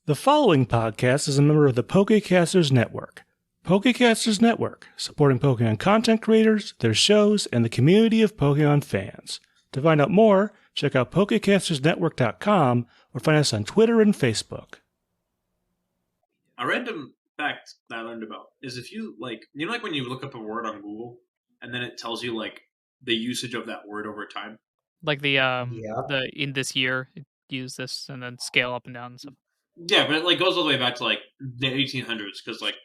The following podcast is a member of the Pokecasters Network. Pokecasters Network, supporting Pokemon content creators, their shows, and the community of Pokemon fans. To find out more, check out PokecastersNetwork.com or find us on Twitter and Facebook. A random fact that I learned about is if you, like when you look up a word on Google, and then it tells you, like, the usage of that word over time? Like the in this year, use this and then scale up and down and stuff. Yeah, but it, like, goes all the way back to, like, the 1800s, because, like,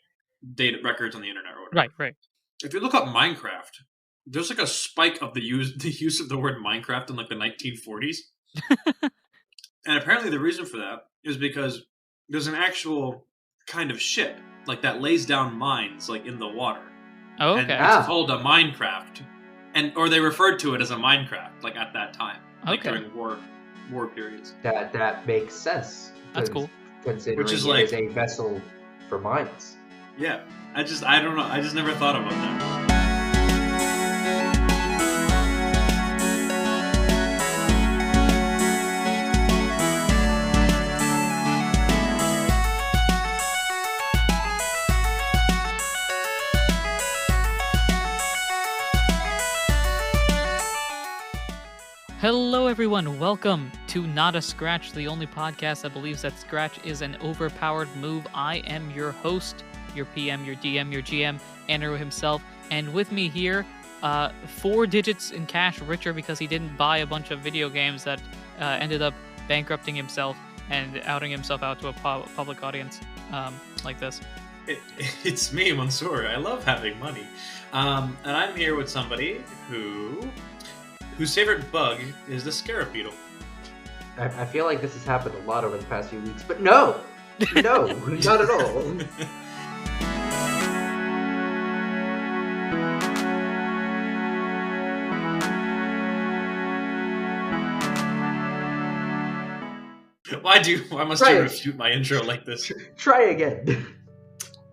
data records on the internet or whatever. Right. If you look up Minecraft, there's, like, a spike of the use of the word Minecraft in, like, the 1940s. And apparently the reason for that is because there's an actual kind of ship, like, that lays down mines, like, in the water. Oh, okay. And it's called a Minecraft. Or they referred to it as a Minecraft, like, at that time. Like, Okay. during war periods. That makes sense. That's cool. Considering Which is it like- is a vessel for mines. Yeah. I don't know. I just never thought about that. Hello, everyone. Welcome to Not a Scratch, the only podcast that believes that Scratch is an overpowered move. I am your host, your PM, your DM, your GM, Anirudh himself, and with me here, 4 digits in cash richer because he didn't buy a bunch of video games that ended up bankrupting himself and outing himself out to a public audience like this. It's me, Mansour. I love having money. And I'm here with somebody whose favorite bug is the scarab beetle. I feel like this has happened a lot over the past few weeks, but no, not at all. Why must Try you it. refute my intro like this? Try again.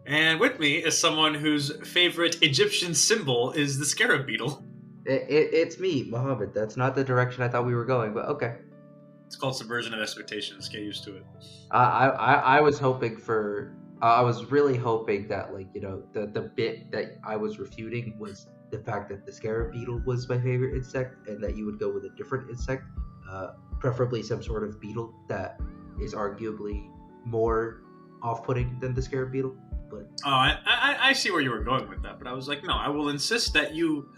And with me is someone whose favorite Egyptian symbol is the scarab beetle. It's me, Mohammed. That's not the direction I thought we were going, but okay. It's called subversion of expectations. Get used to it. I was hoping for. I was really hoping that, like, you know, the bit that I was refuting was the fact that the scarab beetle was my favorite insect, and that you would go with a different insect, preferably some sort of beetle that is arguably more off-putting than the scarab beetle. But Oh, I see where you were going with that, but I was like, no, I will insist that you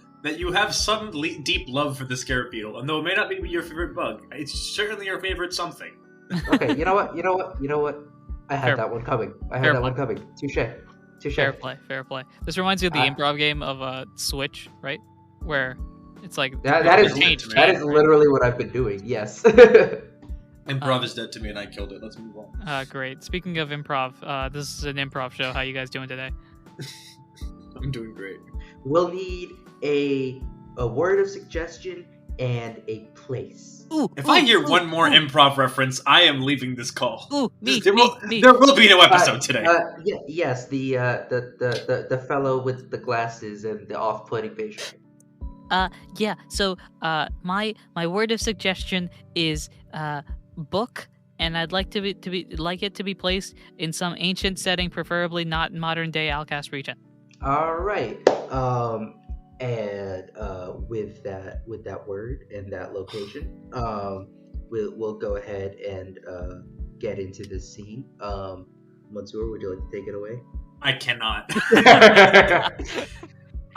have some deep love for the scarab beetle, and though it may not be your favorite bug, it's certainly your favorite something. okay, you know what? I had Fair- that one coming. fair one coming. Touche. Fair play. This reminds me of the improv game of Switch, right? Where it's like That is change, that is literally what I've been doing. Yes. Improv is dead to me, and I killed it. Let's move on. Great. Speaking of improv, this is an improv show. How you guys doing today? I'm doing great. We'll need a word of suggestion and a place. Ooh, If I hear one more improv reference, I am leaving this call. Ooh, me. There will be no episode today. Yes, the fellow with the glasses and the off-putting facial. Yeah. So, my word of suggestion is book, and I'd like it to be placed in some ancient setting, preferably not modern day Alcast region. All right. And with that word and that location, we'll go ahead and get into the scene. Mansour, would you like to take it away? I cannot.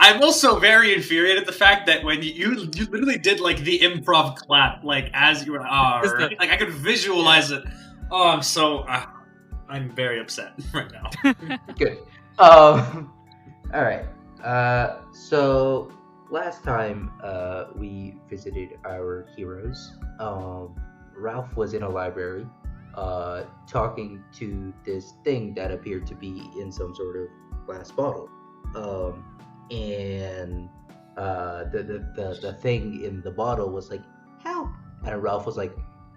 I'm also very infuriated at the fact that when you literally did, like, the improv clap, like, as you were, like, I could visualize it. Oh, I'm very upset right now. Good. All right. So last time we visited our heroes, Ralph was in a library, talking to this thing that appeared to be in some sort of glass bottle. And the thing in the bottle was like, help, and Ralph was like,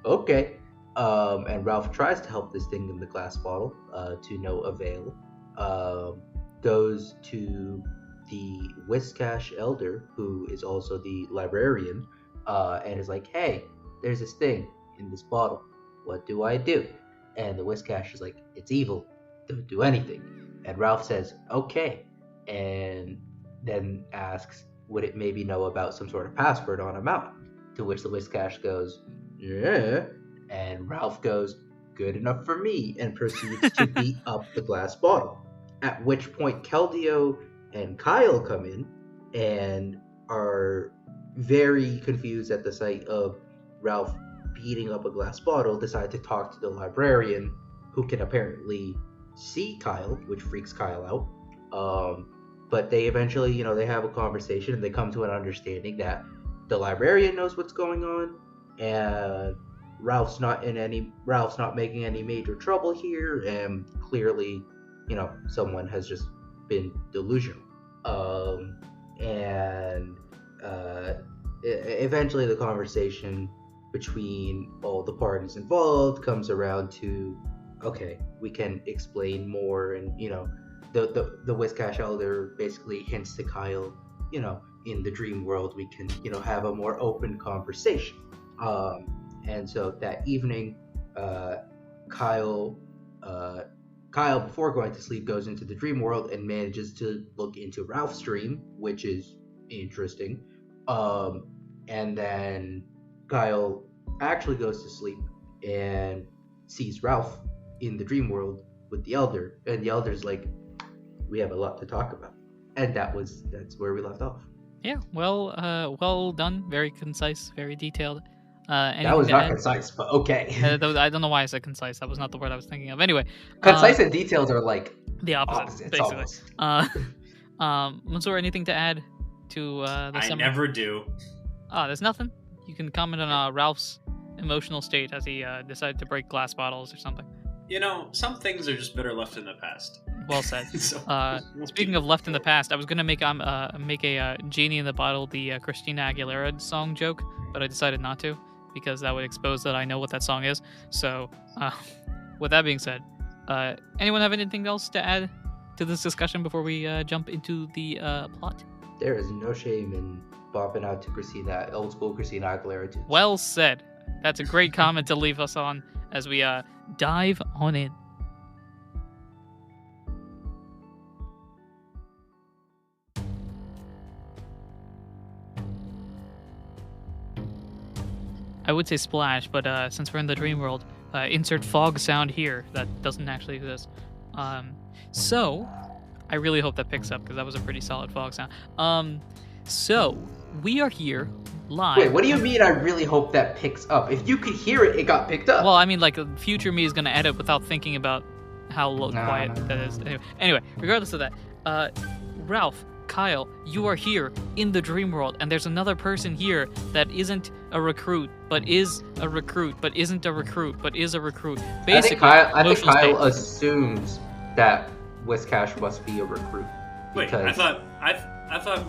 okay. And Ralph tries to help this thing in the glass bottle, to no avail. Goes to the Whiskash Elder, who is also the librarian, and is like, hey, there's this thing in this bottle. What do I do? And the Whiscash is like, it's evil. Don't do anything. And Ralph says, okay. And then asks, would it maybe know about some sort of password on a mountain? To which the Whiscash goes, yeah. And Ralph goes, good enough for me, and proceeds to beat up the glass bottle. At which point Keldeo and Kyle come in and are very confused at the sight of Ralph beating up a glass bottle, decide to talk to the librarian, who can apparently see Kyle, which freaks Kyle out. But they eventually, they have a conversation and they come to an understanding that the librarian knows what's going on, and Ralph's not making any major trouble here, and clearly, someone has just been delusional. Eventually the conversation between all the parties involved comes around to, okay, we can explain more, and the Whiscash Elder basically hints to Kyle, in the dream world we can, have a more open conversation. And so that evening, Kyle, before going to sleep, goes into the dream world and manages to look into Ralph's dream, which is interesting. And then Kyle actually goes to sleep and sees Ralph in the dream world with the Elder, and the Elder's like, we have a lot to talk about. And that's where we left off. Yeah, well done. Very concise, very detailed. That was not concise, but okay. I don't know why I said concise. That was not the word I was thinking of. Anyway, concise and detailed are like the opposite basically. Mansour, anything to add to the summary? I never do. There's nothing. You can comment on Ralph's emotional state as he decided to break glass bottles or something. Some things are just better left in the past. Well said. Speaking of left in the past, I was gonna make a Genie in the Bottle, the Christina Aguilera song joke, but I decided not to because that would expose that I know what that song is. So, with that being said, anyone have anything else to add to this discussion before we jump into the plot? There is no shame in bopping out to Christina, old school Christina Aguilera too. Well said. That's a great comment to leave us on as we dive on in. I would say splash, but since we're in the dream world, insert fog sound here. That doesn't actually exist. So, I really hope that picks up because that was a pretty solid fog sound. So, we are here live. Wait, what do you mean I really hope that picks up? If you could hear it, it got picked up. Well, I mean, like, future me is going to edit without thinking about how quiet that is. Anyway, regardless of that, Ralph, Kyle, you are here in the dream world, and there's another person here that isn't a recruit, but is a recruit, but isn't a recruit, but is a recruit. Basically, I think Kyle assumes that Whiscash must be a recruit. Wait, I thought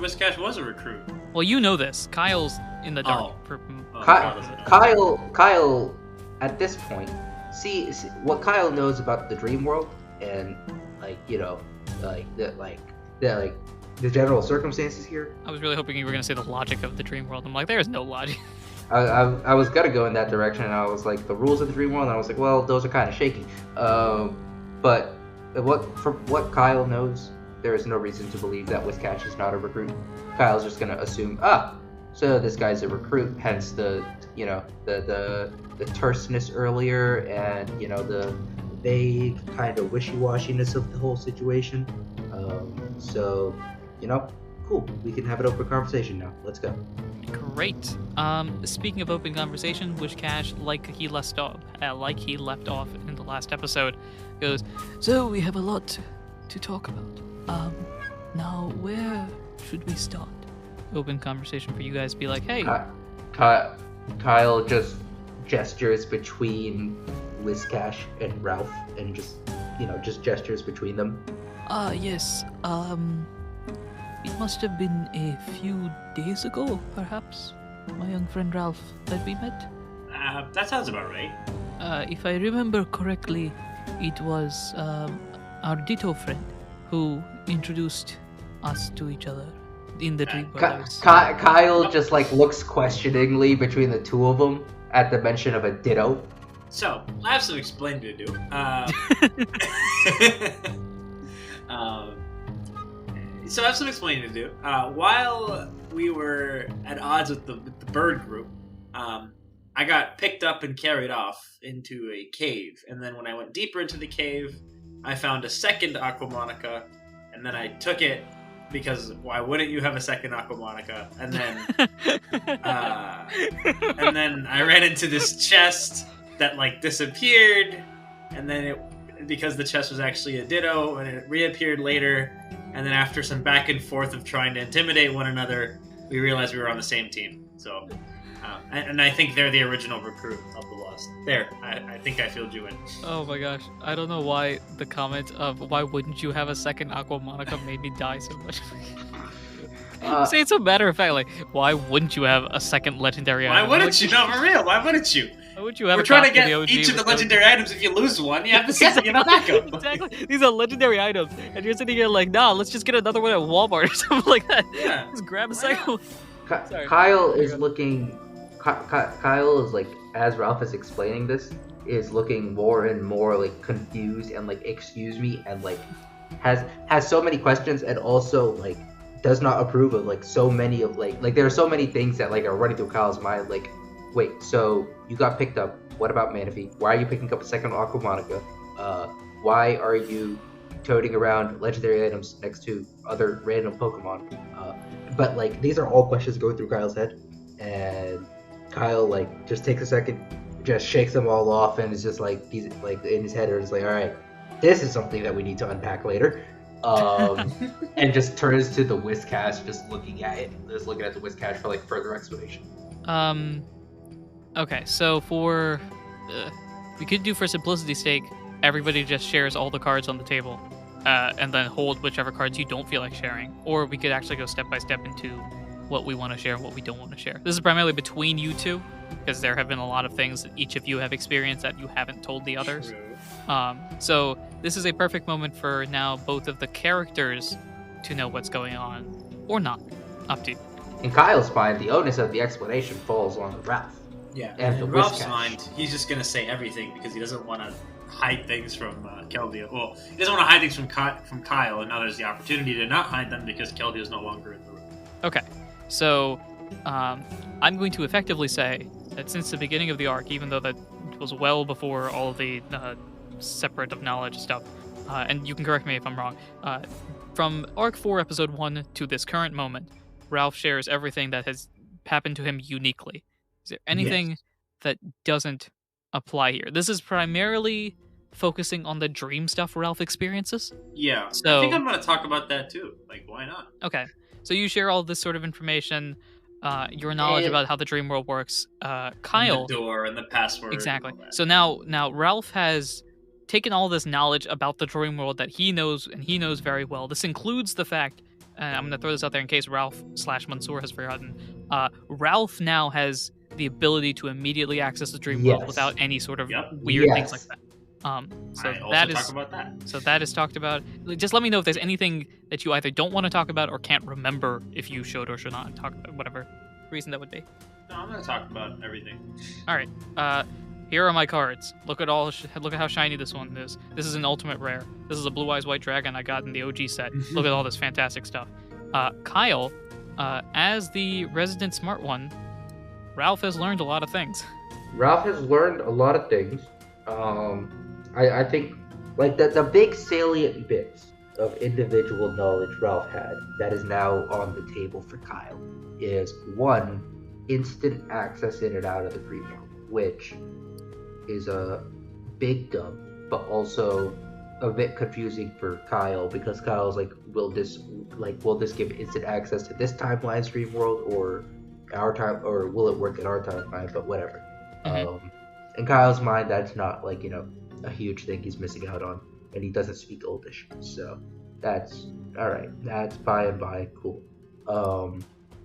Whiscash was a recruit. Well, you know this. Kyle's in the dark. Kyle, at this point, see what Kyle knows about the dream world, and the general circumstances here. I was really hoping you were going to say the logic of the dream world. I'm like, there is no logic. I was gonna go in that direction, and I was like, the rules of the dream world, and I was like, well, those are kind of shaky. But from what Kyle knows, there is no reason to believe that Whiscash is not a recruit. Kyle's just gonna assume, so this guy's a recruit, hence the terseness earlier, and the vague kind of wishy-washiness of the whole situation. So cool. We can have an open conversation now. Let's go. Great. Speaking of open conversation, Whiscash, like he left off in the last episode, goes, so we have a lot to talk about. Now where should we start? Open conversation for you guys to be like, hey. Kyle just gestures between Whiscash and Ralph, and just gestures between them. Yes. It must have been a few days ago, perhaps, my young friend Ralph, that we met. That sounds about right. If I remember correctly, it was our Ditto friend who introduced us to each other in the dream world. Kyle just looks questioningly between the two of them at the mention of a Ditto. So, I have some explaining to do. So I have some explaining to do. While we were at odds with the bird group, I got picked up and carried off into a cave. And then when I went deeper into the cave, I found a second Aquamonica, and then I took it because why wouldn't you have a second Aquamonica? And then I ran into this chest that like disappeared, and then because the chest was actually a Ditto, and it reappeared later. And then after some back and forth of trying to intimidate one another, we realized we were on the same team. So, and I think they're the original recruit of the Lost. There, I think I filled you in. Oh my gosh, I don't know why the comment of why wouldn't you have a second Aquamonica made me die so much. Say it's a matter of fact, like, why wouldn't you have a second legendary item? Why wouldn't you? No, for real, why wouldn't you? Why would you have We're a trying to copy of get the OG each of the with legendary items. If you lose one, you have the second, you know, backup. Exactly. These are legendary items. And you're sitting here like, nah, let's just get another one at Walmart or something like that. Yeah. Just grab a second one. Sorry. Kyle is looking. Kyle is like, as Ralph is explaining this, is looking more and more like confused and like, excuse me, and like has so many questions, and also like does not approve of like so many of like there are so many things that like are running through Kyle's mind. Like, wait, so you got picked up. What about Manaphy? Why are you picking up a second Aquamonica? Why are you toting around legendary items next to other random Pokemon? But like, these are all questions going through Kyle's head, and Kyle like just takes a second, just shakes them all off, and is just like, he's like in his head, or is like, all right, this is something that we need to unpack later. And just turns to the Whiscash, just looking at it, just looking at the Whiscash for like further explanation. Okay, so for we could do for simplicity's sake, everybody just shares all the cards on the table, and then hold whichever cards you don't feel like sharing. Or we could actually go step by step into what we want to share and what we don't want to share. This is primarily between you two, because there have been a lot of things that each of you have experienced that you haven't told the others. So this is a perfect moment for now both of the characters to know what's going on, or not. Up to you. In Kyle's mind, the onus of the explanation falls on Ralph. Yeah, And the in Ralph's Whiscash. mind, he's just gonna say everything because he doesn't want to hide things from Keldeo. Well, he doesn't want to hide things from Kyle, and now there's the opportunity to not hide them because Keldeo is no longer in the room. Okay, so I'm going to effectively say that since the beginning of the arc, even though that was well before all of the separate of knowledge stuff, and you can correct me if I'm wrong, from Arc 4, Episode 1 to this current moment, Ralph shares everything that has happened to him uniquely. Is there anything that doesn't apply here? This is primarily focusing on the dream stuff Ralph experiences. Yeah, So- I think I'm gonna talk about that too. Like, why not? Okay, so you share all this sort of information, your knowledge And- about how the dream world works. Kyle, The door and the password. exactly. And all that. So now Ralph has taken all this knowledge about the dream world that he knows, and he knows very well. This includes the fact, and I'm going to throw this out there in case Ralph/Mansour has forgotten. Ralph now has the ability to immediately access the dream world Yes. without any sort of Yep. weird things Yes. like that. So I also that talk is about that. so that is talked about. Just let me know if there's anything that you either don't want to talk about or can't remember if you should or should not talk about, whatever reason that would be. No, I'm gonna talk about everything. All right. Here are my cards. Look at how shiny this one is. This is an ultimate rare. This is a Blue Eyes White Dragon I got in the OG set. Look at all this fantastic stuff. Kyle, as the resident smart one, Ralph has learned a lot of things. Ralph has learned a lot of things. I think like the big salient bits of individual knowledge Ralph had that is now on the table for Kyle is one, instant access in and out of the dream world, which is a big dub, but also a bit confusing for Kyle because Kyle's like, will this give instant access to this timeline's dream world or our time, or will it work in our timeline? But whatever. In Kyle's mind, that's not like, a huge thing he's missing out on, and he doesn't speak Oldish, so that's all right. That's by and by cool.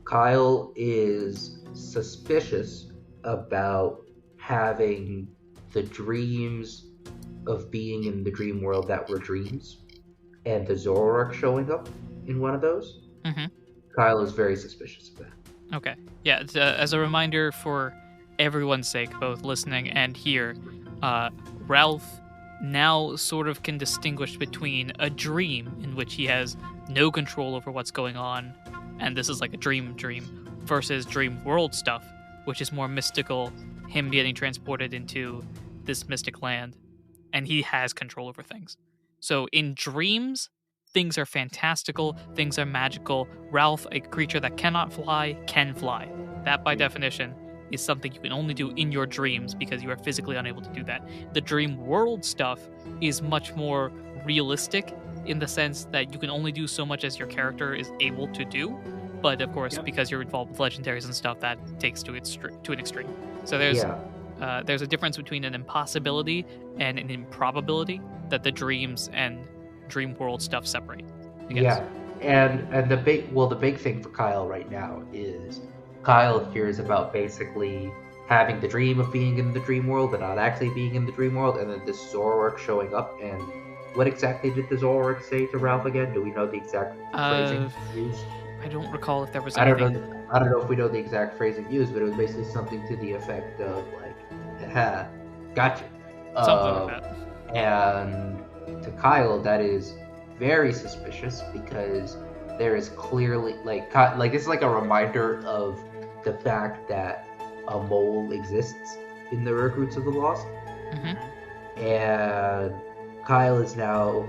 Kyle is suspicious about having the dreams of being in the dream world that were dreams, and the Zoroark showing up in one of those. Kyle is very suspicious of that. Okay. Yeah. As a reminder for everyone's sake, both listening and here, Ralph now sort of can distinguish between a dream in which he has no control over what's going on, and this is like a dream, versus dream world stuff, which is more mystical, him getting transported into this mystic land, and he has control over things. So in dreams, things are fantastical, things are magical. Ralph, a creature that cannot fly, can fly. That, by definition, is something you can only do in your dreams because you are physically unable to do that. The dream world stuff is much more realistic in the sense that you can only do so much as your character is able to do. But of course, because you're involved with legendaries and stuff, that takes to an extreme. So there's a difference between an impossibility and an improbability that the dreams and dream world stuff separate, I guess. Yeah, and the big thing for Kyle right now is Kyle hears about basically having the dream of being in the dream world but not actually being in the dream world, and then this Zoroark showing up. And what exactly did the Zoroark say to Ralph again? Do we know the exact phrasing used? I don't recall if there was anything. I don't know if we know the exact phrasing used, but it was basically something to the effect of like, "Ha, gotcha." Something like that. And to Kyle, that is very suspicious because there is clearly like this is like a reminder of the fact that a mole exists in the Recruits of the Lost. Mm-hmm. And Kyle is now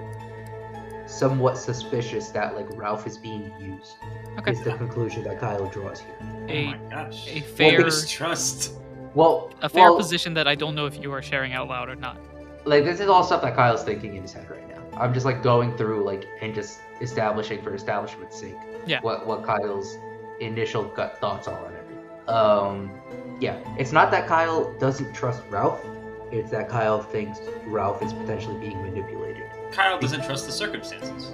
somewhat suspicious that like Ralph is being used. Okay. Is the conclusion that Kyle draws here. Oh my gosh. A fair mistrust. A fair position that I don't know if you are sharing out loud or not. Like, this is all stuff that Kyle's thinking in his head right now. I'm just like going through like and just establishing for establishment's sake. Yeah. What Kyle's initial gut thoughts are on everything. Yeah. It's not that Kyle doesn't trust Ralph. It's that Kyle thinks Ralph is potentially being manipulated. Kyle doesn't trust the circumstances.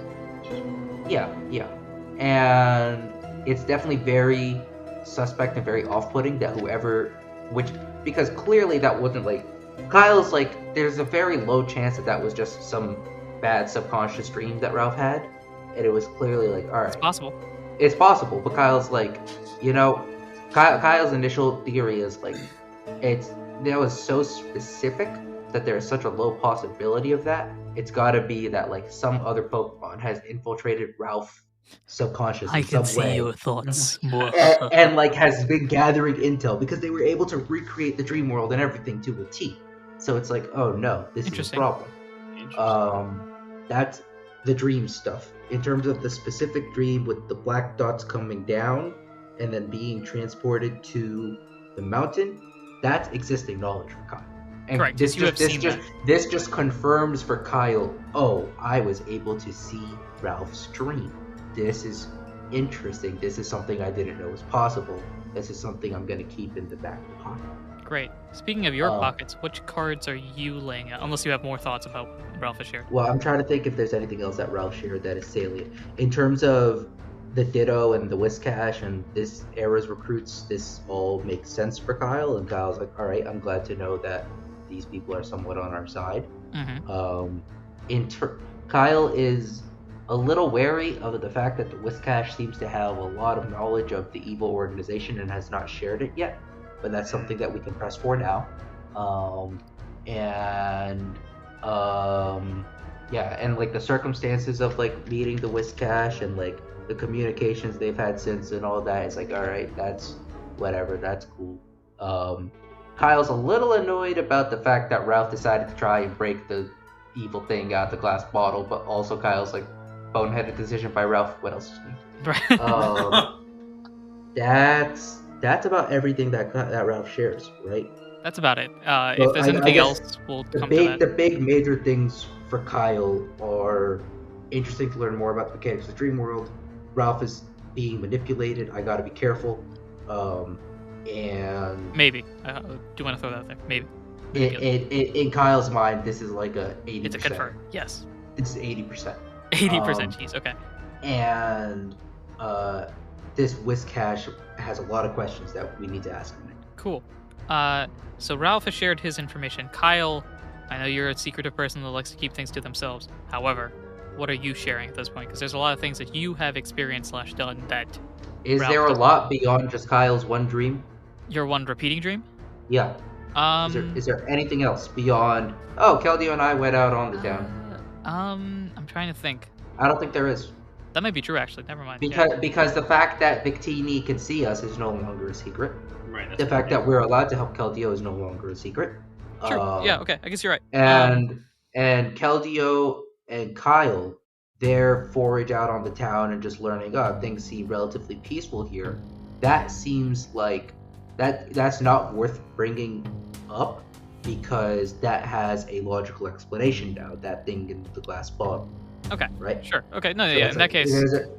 Yeah. And it's definitely very suspect and very off-putting that because clearly that wasn't like, Kyle's like, there's a very low chance that was just some bad subconscious dream that Ralph had, and it was clearly like, all right. It's possible, but Kyle's like, Kyle's initial theory is like, that was so specific that there's such a low possibility of that. It's gotta be that like some other Pokemon has infiltrated Ralph subconsciously. I can see your thoughts. and like has been gathering intel because they were able to recreate the dream world and everything to a T. So it's like, oh no, this is a problem. That's the dream stuff. In terms of the specific dream with the black dots coming down and then being transported to the mountain, that's existing knowledge for Kyle. And correct. This just confirms for Kyle, oh, I was able to see Ralph's dream. This is interesting. This is something I didn't know was possible. This is something I'm going to keep in the back pocket. Great. Speaking of your pockets, which cards are you laying out? Unless you have more thoughts about Ralph has shared. Well, I'm trying to think if there's anything else that Ralph shared that is salient. In terms of the Ditto and the Whiscash and this era's recruits, this all makes sense for Kyle. And Kyle's like, all right, I'm glad to know that these people are somewhat on our side. Mm-hmm. Kyle is a little wary of the fact that the Whiscash seems to have a lot of knowledge of the evil organization and has not shared it yet. But that's something that we can press for now. And like the circumstances of like meeting the Whiscash and like the communications they've had since and all that, it's like, all right, that's whatever, that's cool. Kyle's a little annoyed about the fact that Ralph decided to try and break the evil thing out the glass bottle, but also Kyle's like, boneheaded decision by Ralph. What else is new? Right. That's about everything that Ralph shares, right? That's about it. If there's anything else, we'll come to that. The big major things for Kyle are interesting to learn more about the mechanics of the dream world. Ralph is being manipulated. I gotta be careful. And maybe. Do you want to throw that out there? Maybe. In Kyle's mind, this is like a 80%. It's a confirm. Yes. It's 80%. 80%. Jeez. Okay. And this Whiscash has a lot of questions that we need to ask him. Cool. So Ralph has shared his information. Kyle, I know you're a secretive person that likes to keep things to themselves. However, what are you sharing at this point? Because there's a lot of things that you have experienced / done that. Is Ralph there a lot beyond just Kyle's one dream? Your one repeating dream? Yeah. Is there anything else beyond? Oh, Keldeo and I went out on the town. I'm trying to think. I don't think there is. That might be true, actually. Never mind. Because the fact that Victini can see us is no longer a secret. Right. The fact that we're allowed to help Keldeo is no longer a secret. Sure. Yeah. Okay. I guess you're right. And Keldeo and Kyle, they're forage out on the town and just learning. Oh, things seem relatively peaceful here. That seems like that's not worth bringing up because that has a logical explanation now. That thing in the glass bottle. Okay. Right. Sure. Okay. No. So Yeah. In that case,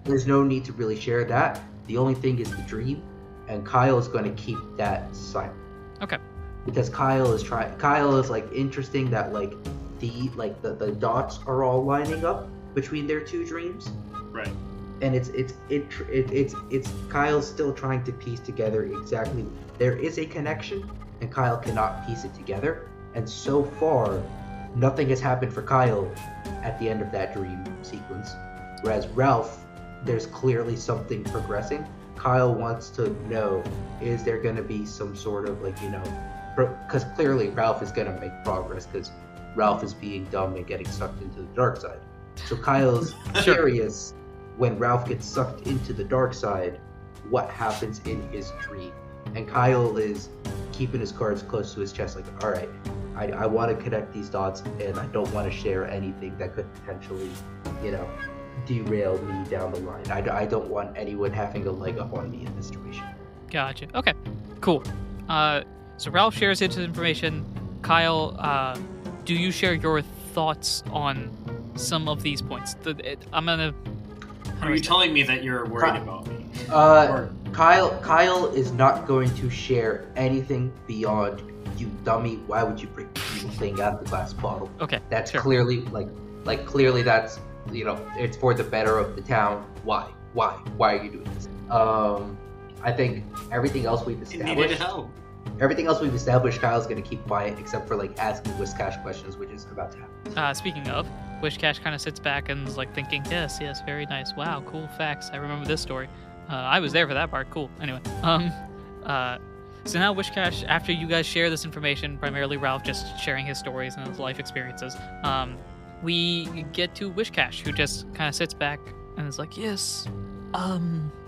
there's no need to really share that. The only thing is the dream, and Kyle is going to keep that silent. Okay. Because Kyle is like interesting that like the dots are all lining up between their two dreams. Right. And it's Kyle's still trying to piece together exactly. There is a connection, and Kyle cannot piece it together. And so far, nothing has happened for Kyle at the end of that dream sequence. Whereas Ralph, there's clearly something progressing. Kyle wants to know, is there going to be some sort of because clearly Ralph is going to make progress because Ralph is being dumb and getting sucked into the dark side. So Kyle's curious when Ralph gets sucked into the dark side, what happens in his dream. And Kyle is keeping his cards close to his chest, like, all right, I want to connect these dots, and I don't want to share anything that could potentially, derail me down the line. I don't want anyone having a leg up on me in this situation. Gotcha. Okay. Cool. So Ralph shares his information. Kyle, do you share your thoughts on some of these points? Are you telling me that you're worried about me? Kyle is not going to share anything beyond, you dummy, why would you bring evil thing out of the glass bottle? Okay. That's clearly clearly that's it's for the better of the town. Why are you doing this? I think everything else we've established. It needed help. Everything else we've established, Kyle's gonna keep quiet except for asking Whiscash questions, which is about to happen. Speaking of, Wishcash kind of sits back and is thinking, yes, very nice. Wow, cool facts. I remember this story. I was there for that part. Cool. Anyway, so now Wishcash, after you guys share this information, primarily Ralph just sharing his stories and his life experiences, we get to Wishcash, who just kind of sits back and is like, yes,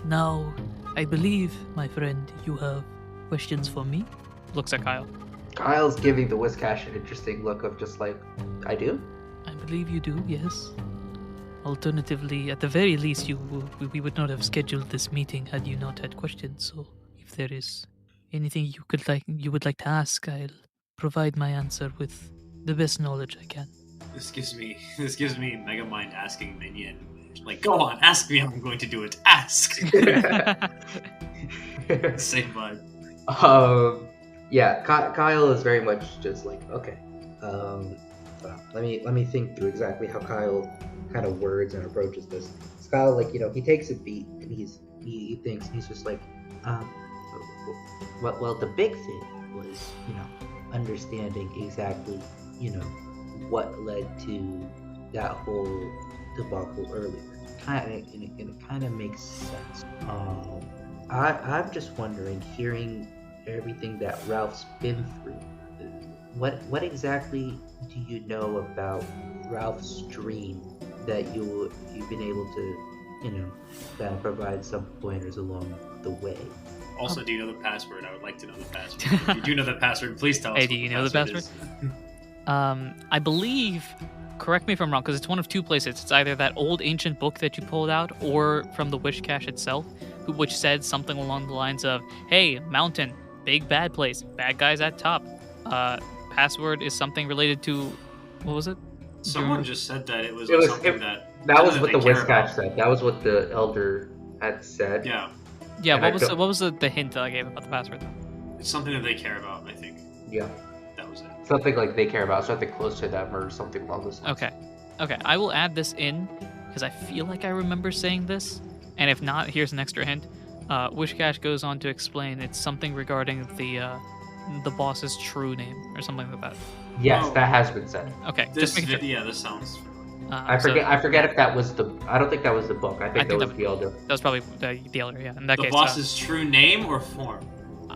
now, I believe, my friend, you have questions for me? Looks at Kyle. Kyle's giving the Whiscash an interesting look of just I do? I believe you do, yes. Alternatively, at the very least, we would not have scheduled this meeting had you not had questions. So, if there is anything you would like to ask, I'll provide my answer with the best knowledge I can. This gives me Megamind asking Minion, go on, ask me, I'm going to do it. Ask. Same vibe. Yeah, Kyle is very much just okay. Let me think through exactly how Kyle kind of words and approaches this. So Kyle, he takes a beat and he thinks, he's just well, the big thing was, understanding exactly, what led to that whole debacle earlier. It kind of makes sense. I'm just wondering, hearing everything that Ralph's been through, what exactly do you know about Ralph's dream that you've been able to, kind of provide some pointers along the way? Also, do you know the password? I would like to know the password. If you do know the password, please tell us. Hey, do you know the password? I believe, correct me if I'm wrong, because it's one of two places. It's either that old ancient book that you pulled out, or from the Wishcash itself, which said something along the lines of, hey, mountain, big bad place, bad guys at top. Password is something related to, what was it? Someone just said that it was something that was what the Whiscash said. That was what the elder had said. Yeah. Yeah, what was the hint that I gave about the password? It's something that they care about, I think. Yeah. That was it. Something they care about, something close to them or something along those lines. Okay, I will add this in, because I feel like I remember saying this, and if not, here's an extra hint. Wishcash goes on to explain it's something regarding the boss's true name, or something like that. Yes, that has been said. Okay, this sounds... I forget if that was I don't think that was the book. I think that was the elder. That was probably the elder, yeah. In that case, the boss's true name or form?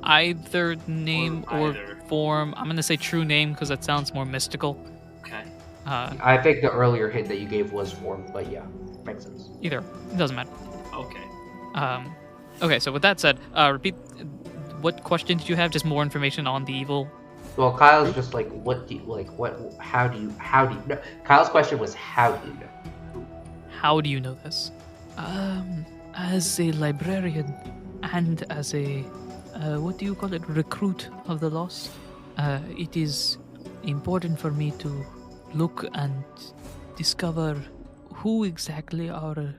Either name or form. I'm gonna say true name because that sounds more mystical. Okay. I think the earlier hint that you gave was form, but yeah, makes sense. Either. It doesn't matter. Okay. Okay, so with that said, repeat. What question did you have? Just more information on the evil. Well, Kyle's just like, what do you like? How do you know? Kyle's question was, how do you know? How do you know this? As a librarian and as a, what do you call it, recruit of the lost, it is important for me to look and discover who exactly are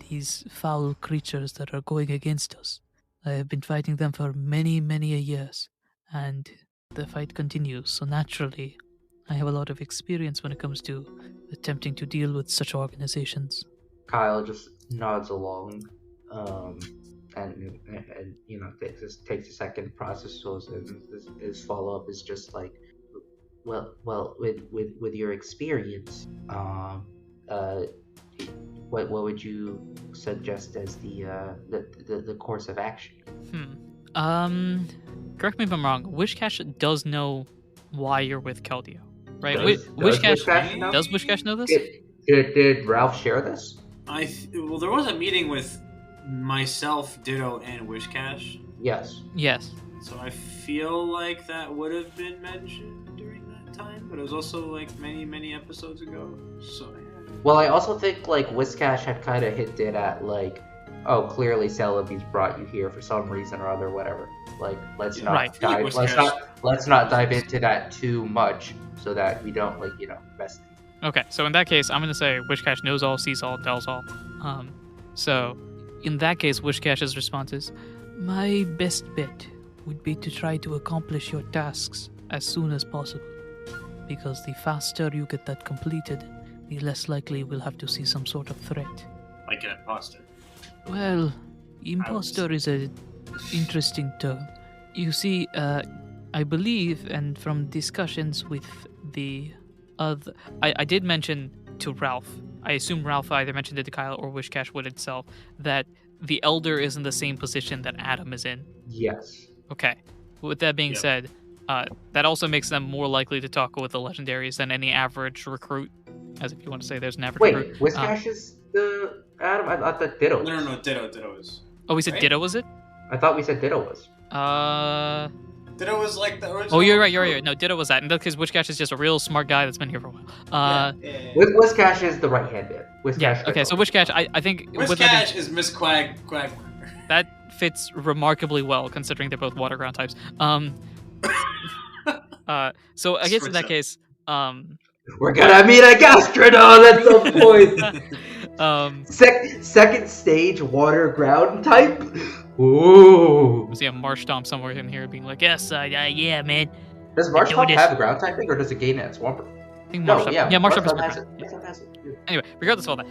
these foul creatures that are going against us. I have been fighting them for many, many years, and the fight continues, so naturally, I have a lot of experience when it comes to attempting to deal with such organizations. Kyle just nods along, and you know, takes a second to process those, and his follow up is just like, well, with your experience, what would you suggest as the course of action? Correct me if I'm wrong. Wishcash does know why you're with Keldeo, right? Does Wishcash know? Does Wishcash know this? Did Ralph share this? Well, there was a meeting with myself, Ditto, and Wishcash. Yes. Yes. So I feel like that would have been mentioned during that time, but it was also like many episodes ago. So yeah. Well, I also think like Wishcash had kind of hinted at like, oh, clearly Celebi's brought you here for some reason or other, whatever. Like, let's not dive. Let's not dive into that too much, so that we don't mess. Okay, so in that case, I'm going to say Wishcash knows all, sees all, tells all. So in that case, Wishcash's response is, my best bet would be to try to accomplish your tasks as soon as possible. Because the faster you get that completed, the less likely we'll have to see some sort of threat. Like an imposter. Well, imposter is an interesting term. You see, I believe, and from discussions with the other... I did mention to Ralph, I assume Ralph either mentioned it to Kyle or Wishcash would itself, that the Elder is in the same position that Adam is in. Yes. Okay. With that being said, that also makes them more likely to talk with the legendaries than any average recruit. As if you want to say there's an average recruit. Wait, Wishcash is the Adam? I thought Ditto was. No, Ditto is. Oh, we said right? Ditto was it? I thought we said Ditto was. Ditto was like the original. Oh, you're right. No, Ditto was that. And because Wishcash is just a real smart guy that's been here for a while. Wishcash is the right-hand man. Wishcash. Okay, so Wishcash, I think... Wishcash is Miss Quagmire. That fits remarkably well, considering they're both water ground types. So I guess in that case... We're gonna meet a gastrodon at some point! Second stage water ground type? Ooh! We see a Marshtomp somewhere in here being like, yes, yeah, man. Does Marshtomp have ground typing, or does it gain it at Swampert? I think Marshtomp. Yeah, Marshtomp has it. Anyway, regardless of all that,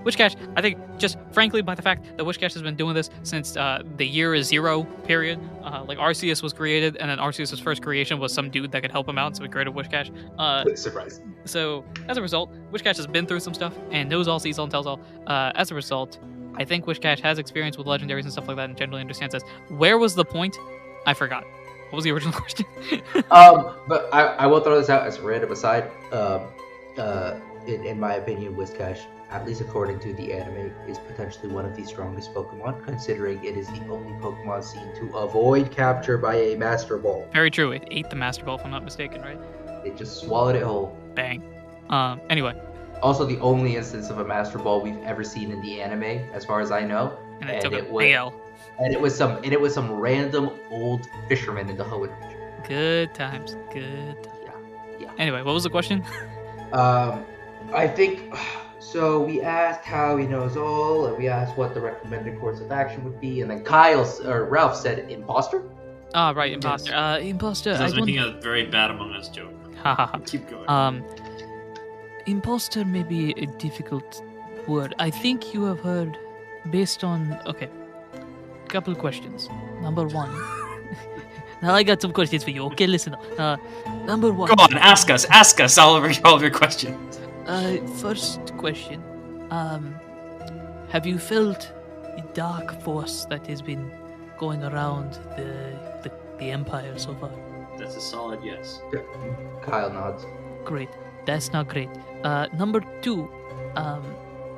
Wishcash, I think just frankly by the fact that Wishcash has been doing this since the year is 0 period, like Arceus was created, and then Arceus' first creation was some dude that could help him out, so he created Wishcash. Surprise. So as a result, Wishcash has been through some stuff and knows all, sees all, and tells all. As a result, I think Wishcash has experience with legendaries and stuff like that, and generally understands this. Where was the point? I forgot. What was the original question? But I will throw this out as a random aside. In my opinion, Wishcash, at least according to the anime, is potentially one of the strongest Pokemon, considering it is the only Pokemon seen to avoid capture by a Master Ball. Very true. It ate the Master Ball, if I'm not mistaken, right? It just swallowed it whole. Bang. Anyway. Also, the only instance of a Master Ball we've ever seen in the anime, as far as I know. And it took a big L. And it was some random old fisherman in the Hoenn region. Good times. Good. Yeah. Anyway, what was the question? I think so. We asked how he knows all, and we asked what the recommended course of action would be, and then Ralph said imposter. Ah, right, imposter. Yes. Imposter. I was making a very bad Among Us joke. Keep going. Imposter may be a difficult word. I think you have heard, based on a couple of questions. Number one. Now I got some questions for you. Okay, listen up. Number one. Go on, ask us all of your questions. First question. Have you felt the dark force that has been going around the Empire so far? The That's a solid yes. Kyle nods. Great. That's not great. Number 2,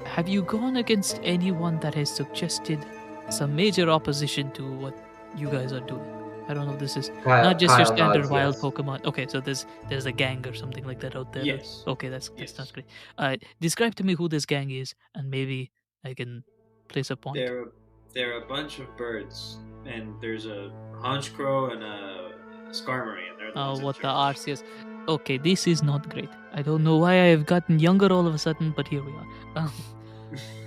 have you gone against anyone that has suggested some major opposition to what you guys are doing? I don't know if this is not just your Kyle standard nods, wild yes. Pokemon. Okay, so there's a gang or something like that out there. Yes. Okay, that's Yes. not great. Describe to me who this gang is, and maybe I can place a point. They're a bunch of birds, and there's a Honch Crow and a Skarmory, and they're the Oh, ones in what the charge. Arceus. Okay, this is not great. I don't know why I have gotten younger all of a sudden, but here we are.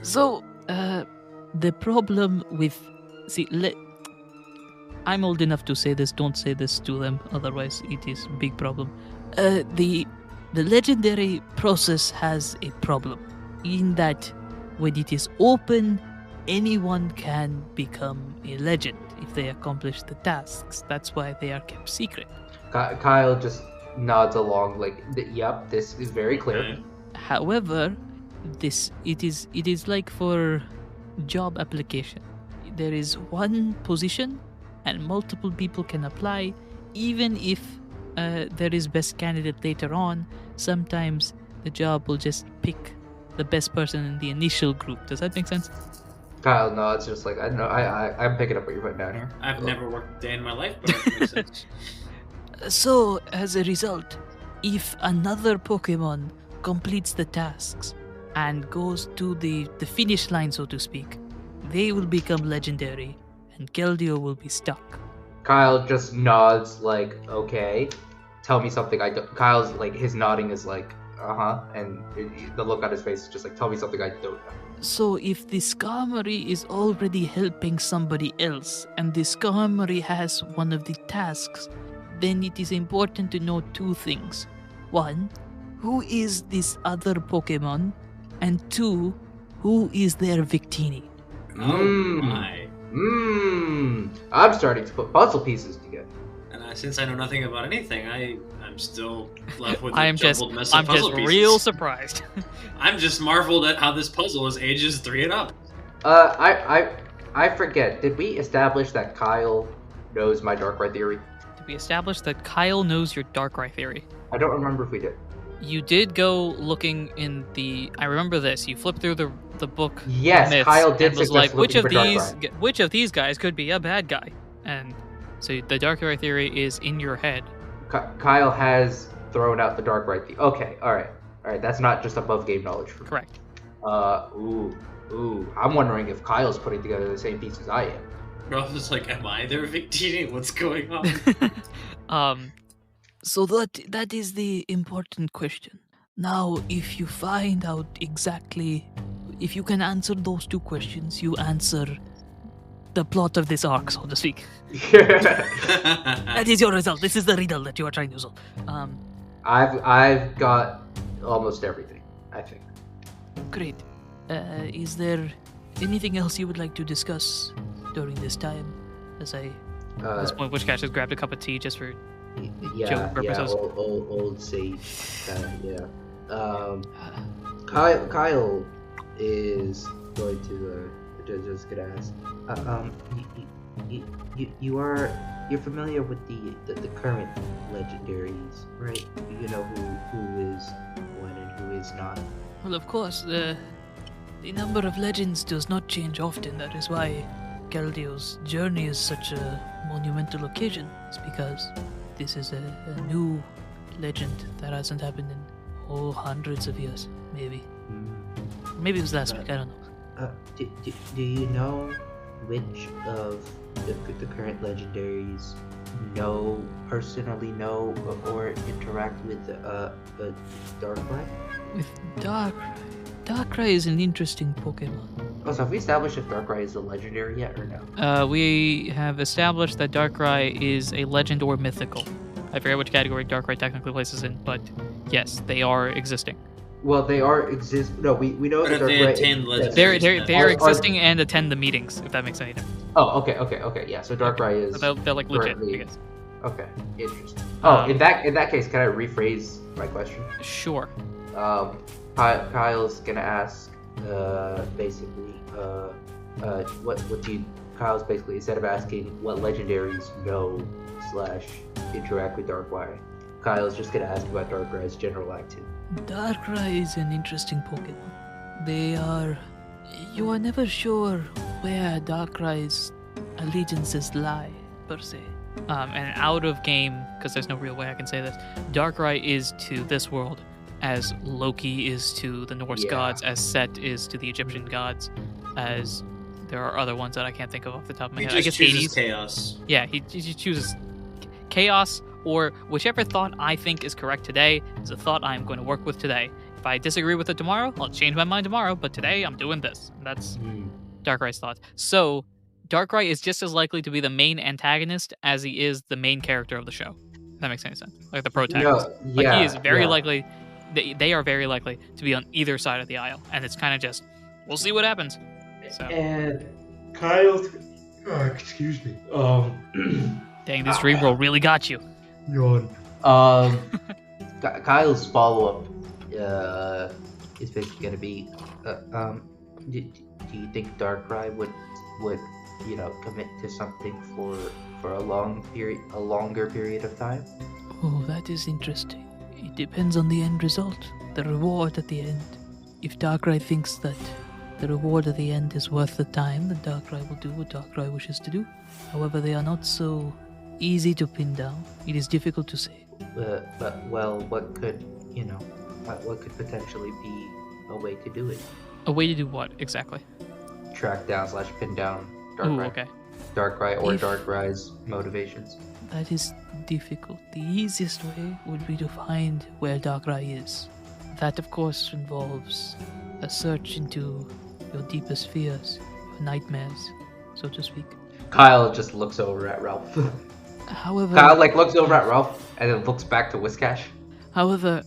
So, the problem with... See, I'm old enough to say this, don't say this to them, otherwise it is a big problem. The legendary process has a problem, in that when it is open, anyone can become a legend if they accomplish the tasks. That's why they are kept secret. Kyle just nods along, like, yep, this is very clear. Okay. However, it is like for job application. There is one position and multiple people can apply, even if there is best candidate later on. Sometimes the job will just pick the best person in the initial group. Does that make sense? Kyle nods, just like, I know, I'm picking up what you're putting down here. I've never worked a day in my life, but that makes sense. So, as a result, if another Pokemon completes the tasks and goes to the finish line, so to speak, they will become legendary, and Keldeo will be stuck. Kyle just nods, like, okay, tell me something I don't. Kyle's like, his nodding is like, and the look on his face is just like, tell me something I don't know. So, if the Skarmory is already helping somebody else, and the Skarmory has one of the tasks, then it is important to know 2 things. 1, who is this other Pokemon? And 2, who is their Victini? Oh my. I'm starting to put puzzle pieces together. And since I know nothing about anything, I'm still left with a I'm just jumbled mess of puzzle pieces. real surprised. I'm just marveled at how this puzzle is ages 3 and up. I forget. Did we establish that Kyle knows my Darkrai theory? We established that Kyle knows your Darkrai theory. I don't remember if we did. You did go looking in the... I remember this. You flipped through the book. Yes, myths, Kyle did and was suggest like, which looking of for these Darkrai. which of these guys could be a bad guy? And so the Darkrai theory is in your head. Kyle has thrown out the Darkrai theory. Okay, all right. That's not just above game knowledge for me. Correct. Ooh. I'm wondering if Kyle's putting together the same pieces I am. Ralph is like, am I their Victini? What's going on? So that is the important question. Now, if you find out exactly, if you can answer those 2 questions, you answer the plot of this arc, so to speak. That is your result. This is the riddle that you are trying to solve. I've got almost everything, I think. Great. Is there anything else you would like to discuss during this time? At this point, Witchcat has grabbed a cup of tea just for joke purposes. Old sage. Yeah. Kyle is going to just gonna ask. You're familiar with the current legendaries, right? You know who is one and who is not. Well, of course, the number of legends does not change often. That is why Keldeo's journey is such a monumental occasion. It's because this is a new legend that hasn't happened in hundreds of years, maybe. Maybe it was last week, I don't know. Do you know which of the current legendaries personally know or interact with Darkrai? With Darkrai is an interesting Pokemon. Oh, so have we established if Darkrai is a legendary yet or no? We have established that Darkrai is a legend or mythical. I forget which category Darkrai technically places in, but yes, they are existing. Well, they are No, we know But that if they Darkrai. attain legends, They're existing and attend the meetings, if that makes any difference. Oh, okay. Yeah, so Darkrai is. So they're like legit, currently- I guess. Okay, interesting. Oh, in that case, can I rephrase my question? Sure. Kyle's gonna ask, basically, what do you Kyle's basically, instead of asking what legendaries know / interact with Darkrai, Kyle's just gonna ask about Darkrai's general activity. Darkrai is an interesting Pokemon. You are never sure where Darkrai's allegiances lie, per se. And out of game, because there's no real way I can say this, Darkrai is to this world as Loki is to the Norse gods, as Set is to the Egyptian gods, as there are other ones that I can't think of off the top of my head. I guess chooses Hades. chaos. Yeah, he chooses chaos, or whichever thought I think is correct today is a thought I'm going to work with today. If I disagree with it tomorrow, I'll change my mind tomorrow, but today I'm doing this. That's Darkrai's thoughts. So, Darkrai is just as likely to be the main antagonist as he is the main character of the show. If that makes any sense. Like the protagonist. He is very likely, they are very likely to be on either side of the aisle. And it's kind of just, we'll see what happens. So. And Kyle's... excuse me. Dang, this dream roll really got you. Yawn. Kyle's follow-up is basically going to be, do you think Darkrai would commit to something for a longer period of time? Oh, that is interesting. It depends on the end result, the reward at the end. If Darkrai thinks that the reward at the end is worth the time, then Darkrai will do what Darkrai wishes to do. However, they are not so easy to pin down. It is difficult to say. What could potentially be a way to do it? A way to do what, exactly? Track down / pin down Darkrai. Ooh, okay. Darkrai or Darkrai's motivations. That is difficult. The easiest way would be to find where Darkrai is. That, of course, involves a search into your deepest fears, your nightmares, so to speak. Kyle just looks over at Ralph. However, Kyle looks over at Ralph and then looks back to Whiscash. However,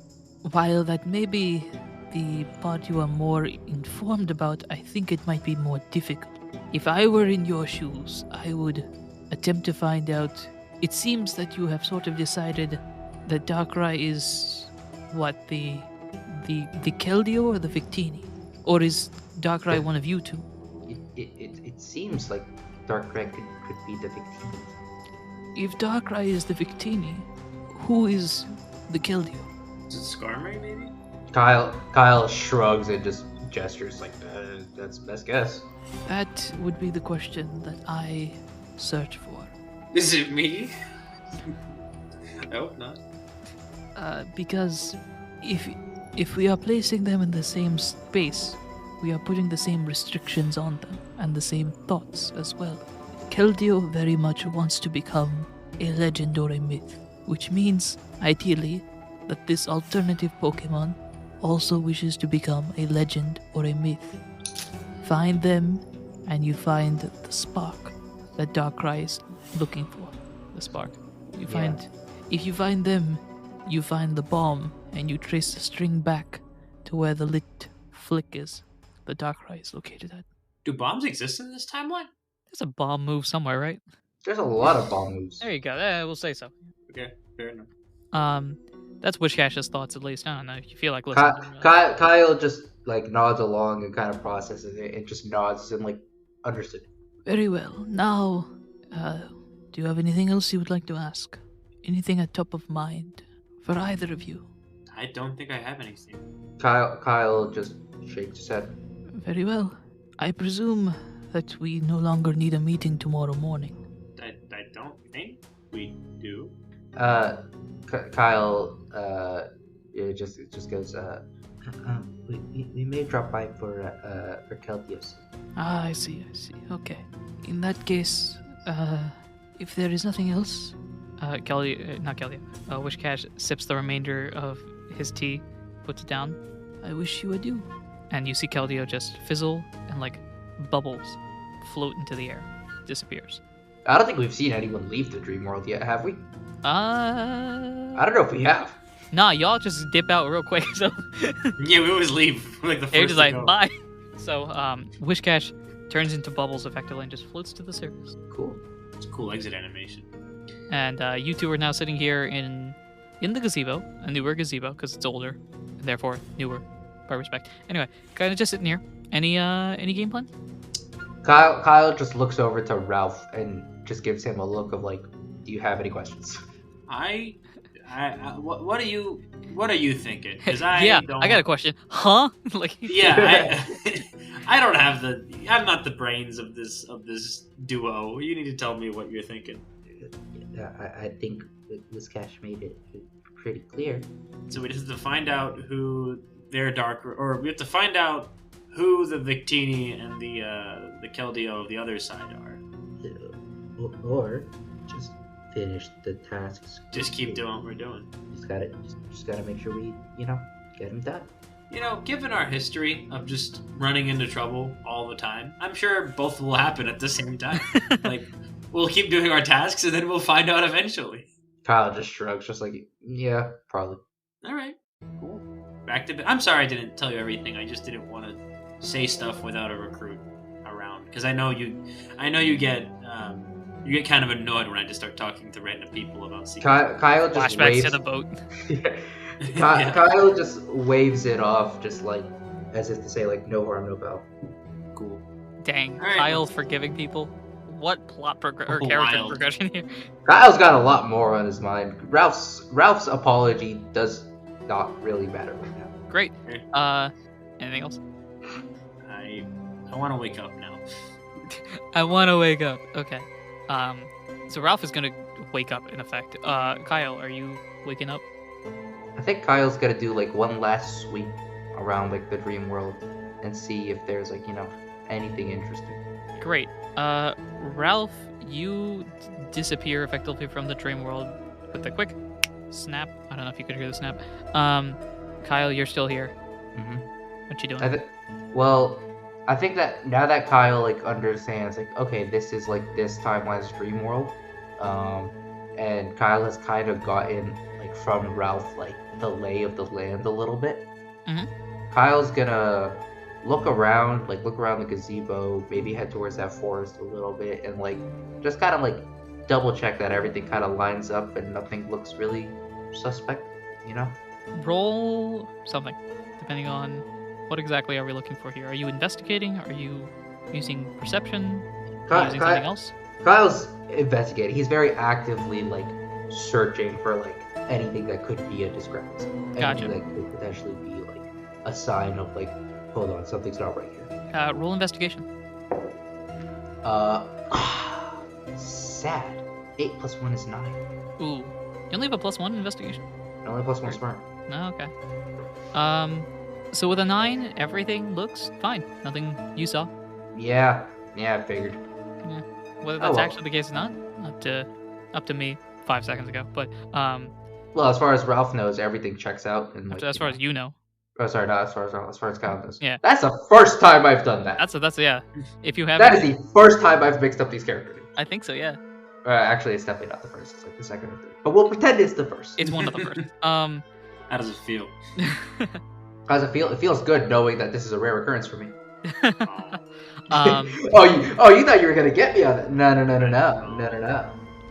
while that may be the part you are more informed about, I think it might be more difficult. If I were in your shoes, I would attempt to find out. It seems that you have sort of decided that Darkrai is what, the Keldeo or the Victini? Or is Darkrai one of you two? It seems like Darkrai could be the Victini. If Darkrai is the Victini, who is the Keldeo? Is it Skarmory, maybe? Kyle shrugs and just gestures like, that's the best guess. That would be the question that I search for. Is it me? I hope not. Because if we are placing them in the same space, we are putting the same restrictions on them and the same thoughts as well. Keldeo very much wants to become a legend or a myth, which means, ideally, that this alternative Pokemon also wishes to become a legend or a myth. Find them, and you find the spark that Darkrai is looking for. The spark. If you find them, you find the bomb, and you trace the string back to where the lit flick is. The Darkrai is located at. Do bombs exist in this timeline? There's a bomb move somewhere, right? There's a lot of bomb moves. There you go. We'll say so. Okay, fair enough. That's Wishcash's thoughts, at least. I don't know if you feel like listening. Kyle just nods along and kind of processes it and just nods and understood. Very well. Now, do you have anything else you would like to ask? Anything at top of mind for either of you? I don't think I have anything. Kyle just shakes his head. Very well. I presume that we no longer need a meeting tomorrow morning. I don't think we do. Kyle it just goes, we may drop by for Keltios. Ah, I see. Okay. In that case, if there is nothing else, Wishcash sips the remainder of his tea, puts it down. I wish you adieu. And you see Keldeo just fizzle and bubbles float into the air, disappears. I don't think we've seen anyone leave the dream world yet, have we? I don't know if we have. Nah, y'all just dip out real quick. So yeah, we always leave the first. They're just to go. bye. So Wishcash turns into bubbles effectively and just floats to the surface. Cool. It's a cool exit animation. And you two are now sitting here in the gazebo, a newer gazebo because it's older, and therefore newer by respect. Anyway, kind of just sitting here. Any game plan? Kyle just looks over to Ralph and just gives him a look of like, "Do you have any questions?" What are you thinking? Because I got a question. Huh? Like, yeah, I don't have I'm not the brains of this duo. You need to tell me what you're thinking. I think this cache made it pretty clear. So we just have to find out who their or we have to find out who the Victini and the Keldeo of the other side are. Or just finish the tasks. Just keep doing what we're doing. Just gotta make sure we, get them done. Given our history of just running into trouble all the time, I'm sure both will happen at the same time. Like, we'll keep doing our tasks and then we'll find out eventually. Kyle just shrugs, just like, yeah, probably. All right, cool. Back to I'm sorry I didn't tell you everything. I just didn't want to say stuff without a recruit around, because I know you get kind of annoyed when I just start talking to random people about secrets. Kyle just flashbacks waves to the boat. Yeah. Kyle just waves it off, just like as if to say, like, no harm, no foul. Cool. Dang, All right, Kyle let's- forgiving people. What plot or character Wild. progression here? Kyle's got a lot more on his mind. Ralph's apology does not really matter right now. Great. Okay. Anything else? I want to wake up now. I want to wake up. Okay. So Ralph is gonna wake up in effect. Kyle, are you waking up? I think Kyle's gonna do like one last sweep around like the dream world and see if there's like anything interesting. Great. Ralph, you disappear effectively from the dream world with a quick snap. I don't know if you could hear the snap. Kyle, you're still here. Mm-hmm. What you doing? I think that now that Kyle like understands, like, okay, this is like this timeline's dream world, and Kyle has kind of gotten like from Ralph like the lay of the land a little bit. Mhm. Kyle's gonna look around the gazebo, maybe head towards that forest a little bit, and like just kind of like double check that everything kind of lines up and nothing looks really suspect, Roll something, depending on what exactly are we looking for here. Are you investigating? Are you using perception? Are you using something else? Kyle's investigating. He's very actively like searching for like anything that could be a discrepancy. Gotcha. Anything that could potentially be like a sign of like, hold on, something's not right here. Roll investigation. Sad. 8 + 1 is 9. Ooh, you only have a +1 investigation. Only +1 smart. No, okay. So with a 9, everything looks fine. Nothing you saw. Yeah, I figured. Whether that's well. actually the case or not, up to me 5 seconds ago. But Well, as far as Ralph knows, everything checks out. And like, as far as you know, oh, sorry, not as far as Kyle knows. Yeah. That's the first time I've done that. that's yeah. If you have, That is the first time I've mixed up these character names. I think so. Yeah, Actually, it's definitely not the first. It's like the second or third. But we'll pretend it's the first. it's one of the first. How does it feel? How does it feel? It feels good knowing that this is a rare occurrence for me. Um, you thought you were gonna get me on that? No.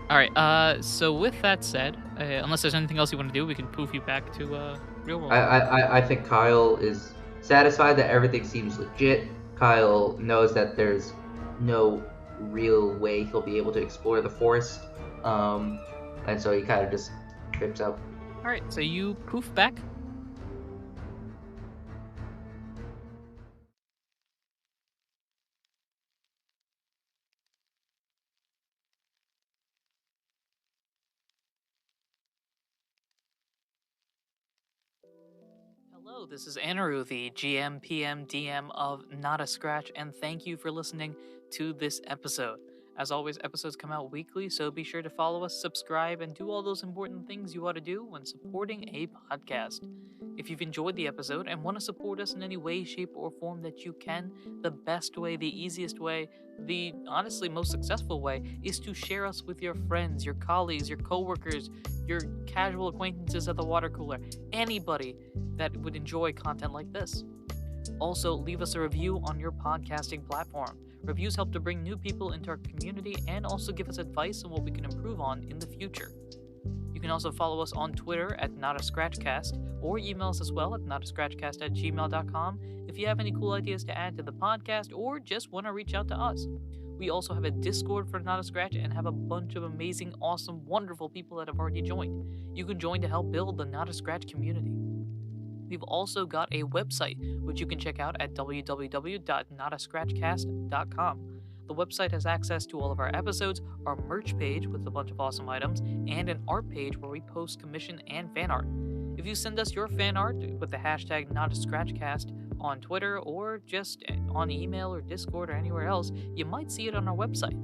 all right. So with that said, unless there's anything else you want to do, we can poof you back to real world. I think Kyle is satisfied that everything seems legit. Kyle knows that there's no real way he'll be able to explore the forest, and so he kind of just trips out. All right. So you poof back. Hello, this is Anirudh, the GM, PM, DM of Not a Scratch, and thank you for listening to this episode. As always, episodes come out weekly, so be sure to follow us, subscribe, and do all those important things you ought to do when supporting a podcast. If you've enjoyed the episode and want to support us in any way, shape, or form that you can, the best way, the easiest way, the honestly most successful way is to share us with your friends, your colleagues, your coworkers, your casual acquaintances at the water cooler, anybody that would enjoy content like this. Also, leave us a review on your podcasting platform. Reviews help to bring new people into our community and also give us advice on what we can improve on in the future. You can also follow us on Twitter at NotAScratchCast, or email us as well at notascratchcast@gmail.com if you have any cool ideas to add to the podcast or just want to reach out to us. We also have a Discord for Not a Scratch and have a bunch of amazing, awesome, wonderful people that have already joined. You can join to help build the Not a Scratch community. We've also got a website, which you can check out at www.notascratchcast.com. The website has access to all of our episodes, our merch page with a bunch of awesome items, and an art page where we post commission and fan art. If you send us your fan art with the hashtag NotAScratchCast on Twitter or just on email or Discord or anywhere else, you might see it on our website.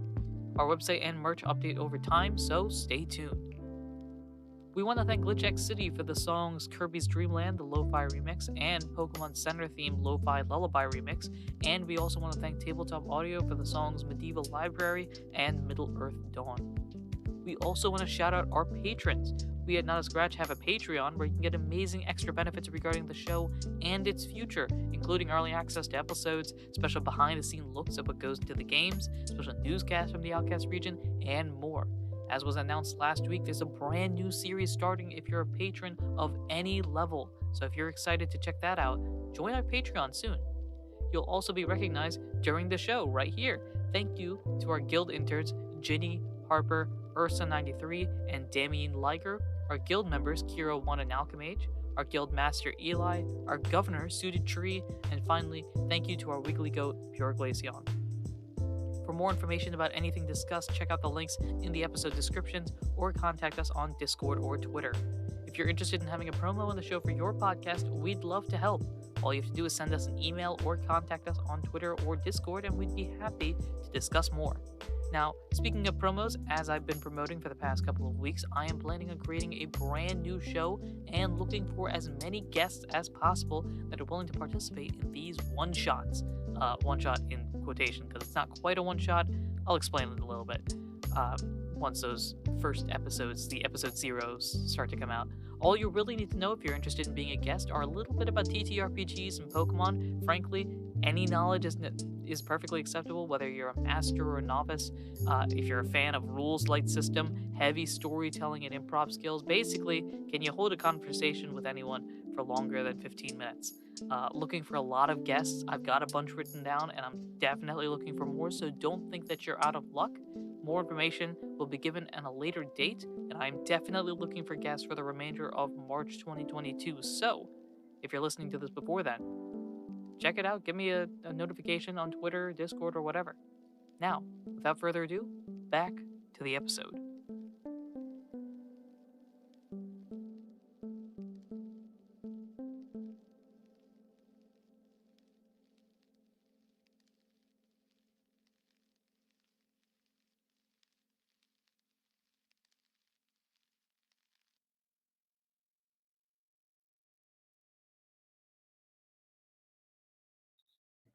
Our website and merch update over time, so stay tuned. We want to thank Glitch X City for the songs Kirby's Dream Land, the Lo-Fi remix, and Pokemon Center themed Lo-Fi Lullaby remix, and we also want to thank Tabletop Audio for the songs Medieval Library and Middle-earth Dawn. We also want to shout out our patrons. We at Not a Scratch have a Patreon where you can get amazing extra benefits regarding the show and its future, including early access to episodes, special behind-the-scenes looks at what goes into the games, special newscasts from the Outcast region, and more. As was announced last week, there's a brand new series starting if you're a patron of any level. So if you're excited to check that out, join our Patreon soon. You'll also be recognized during the show right here. Thank you to our guild interns, Ginny, Harper, Ursa93, and Damien Liger, our guild members, Kiro1 and Alchemage, our guild master, Eli, our governor, Suited Tree, and finally, thank you to our weekly goat, Pure Glaceon. For more information about anything discussed, check out the links in the episode descriptions or contact us on Discord or Twitter. If you're interested in having a promo on the show for your podcast, we'd love to help. All you have to do is send us an email or contact us on Twitter or Discord, and we'd be happy to discuss more. Now, speaking of promos, as I've been promoting for the past couple of weeks, I am planning on creating a brand new show and looking for as many guests as possible that are willing to participate in these one-shots. One-shot in quotation, because it's not quite a one-shot. I'll explain it a little bit once those first episodes, the episode zeros, start to come out. All you really need to know if you're interested in being a guest are a little bit about TTRPGs and Pokemon. Frankly, any knowledge is perfectly acceptable, whether you're a master or a novice. If you're a fan of rules light system, heavy storytelling, and improv skills, basically, can you hold a conversation with anyone for longer than 15 minutes? Looking for a lot of guests. I've got a bunch written down, and I'm definitely looking for more, so don't think that you're out of luck. More information will be given at a later date, and I'm definitely looking for guests for the remainder of March 2022. So, if you're listening to this before then, check it out. Give me a notification on Twitter, Discord, or whatever. Now, without further ado, back to the episode.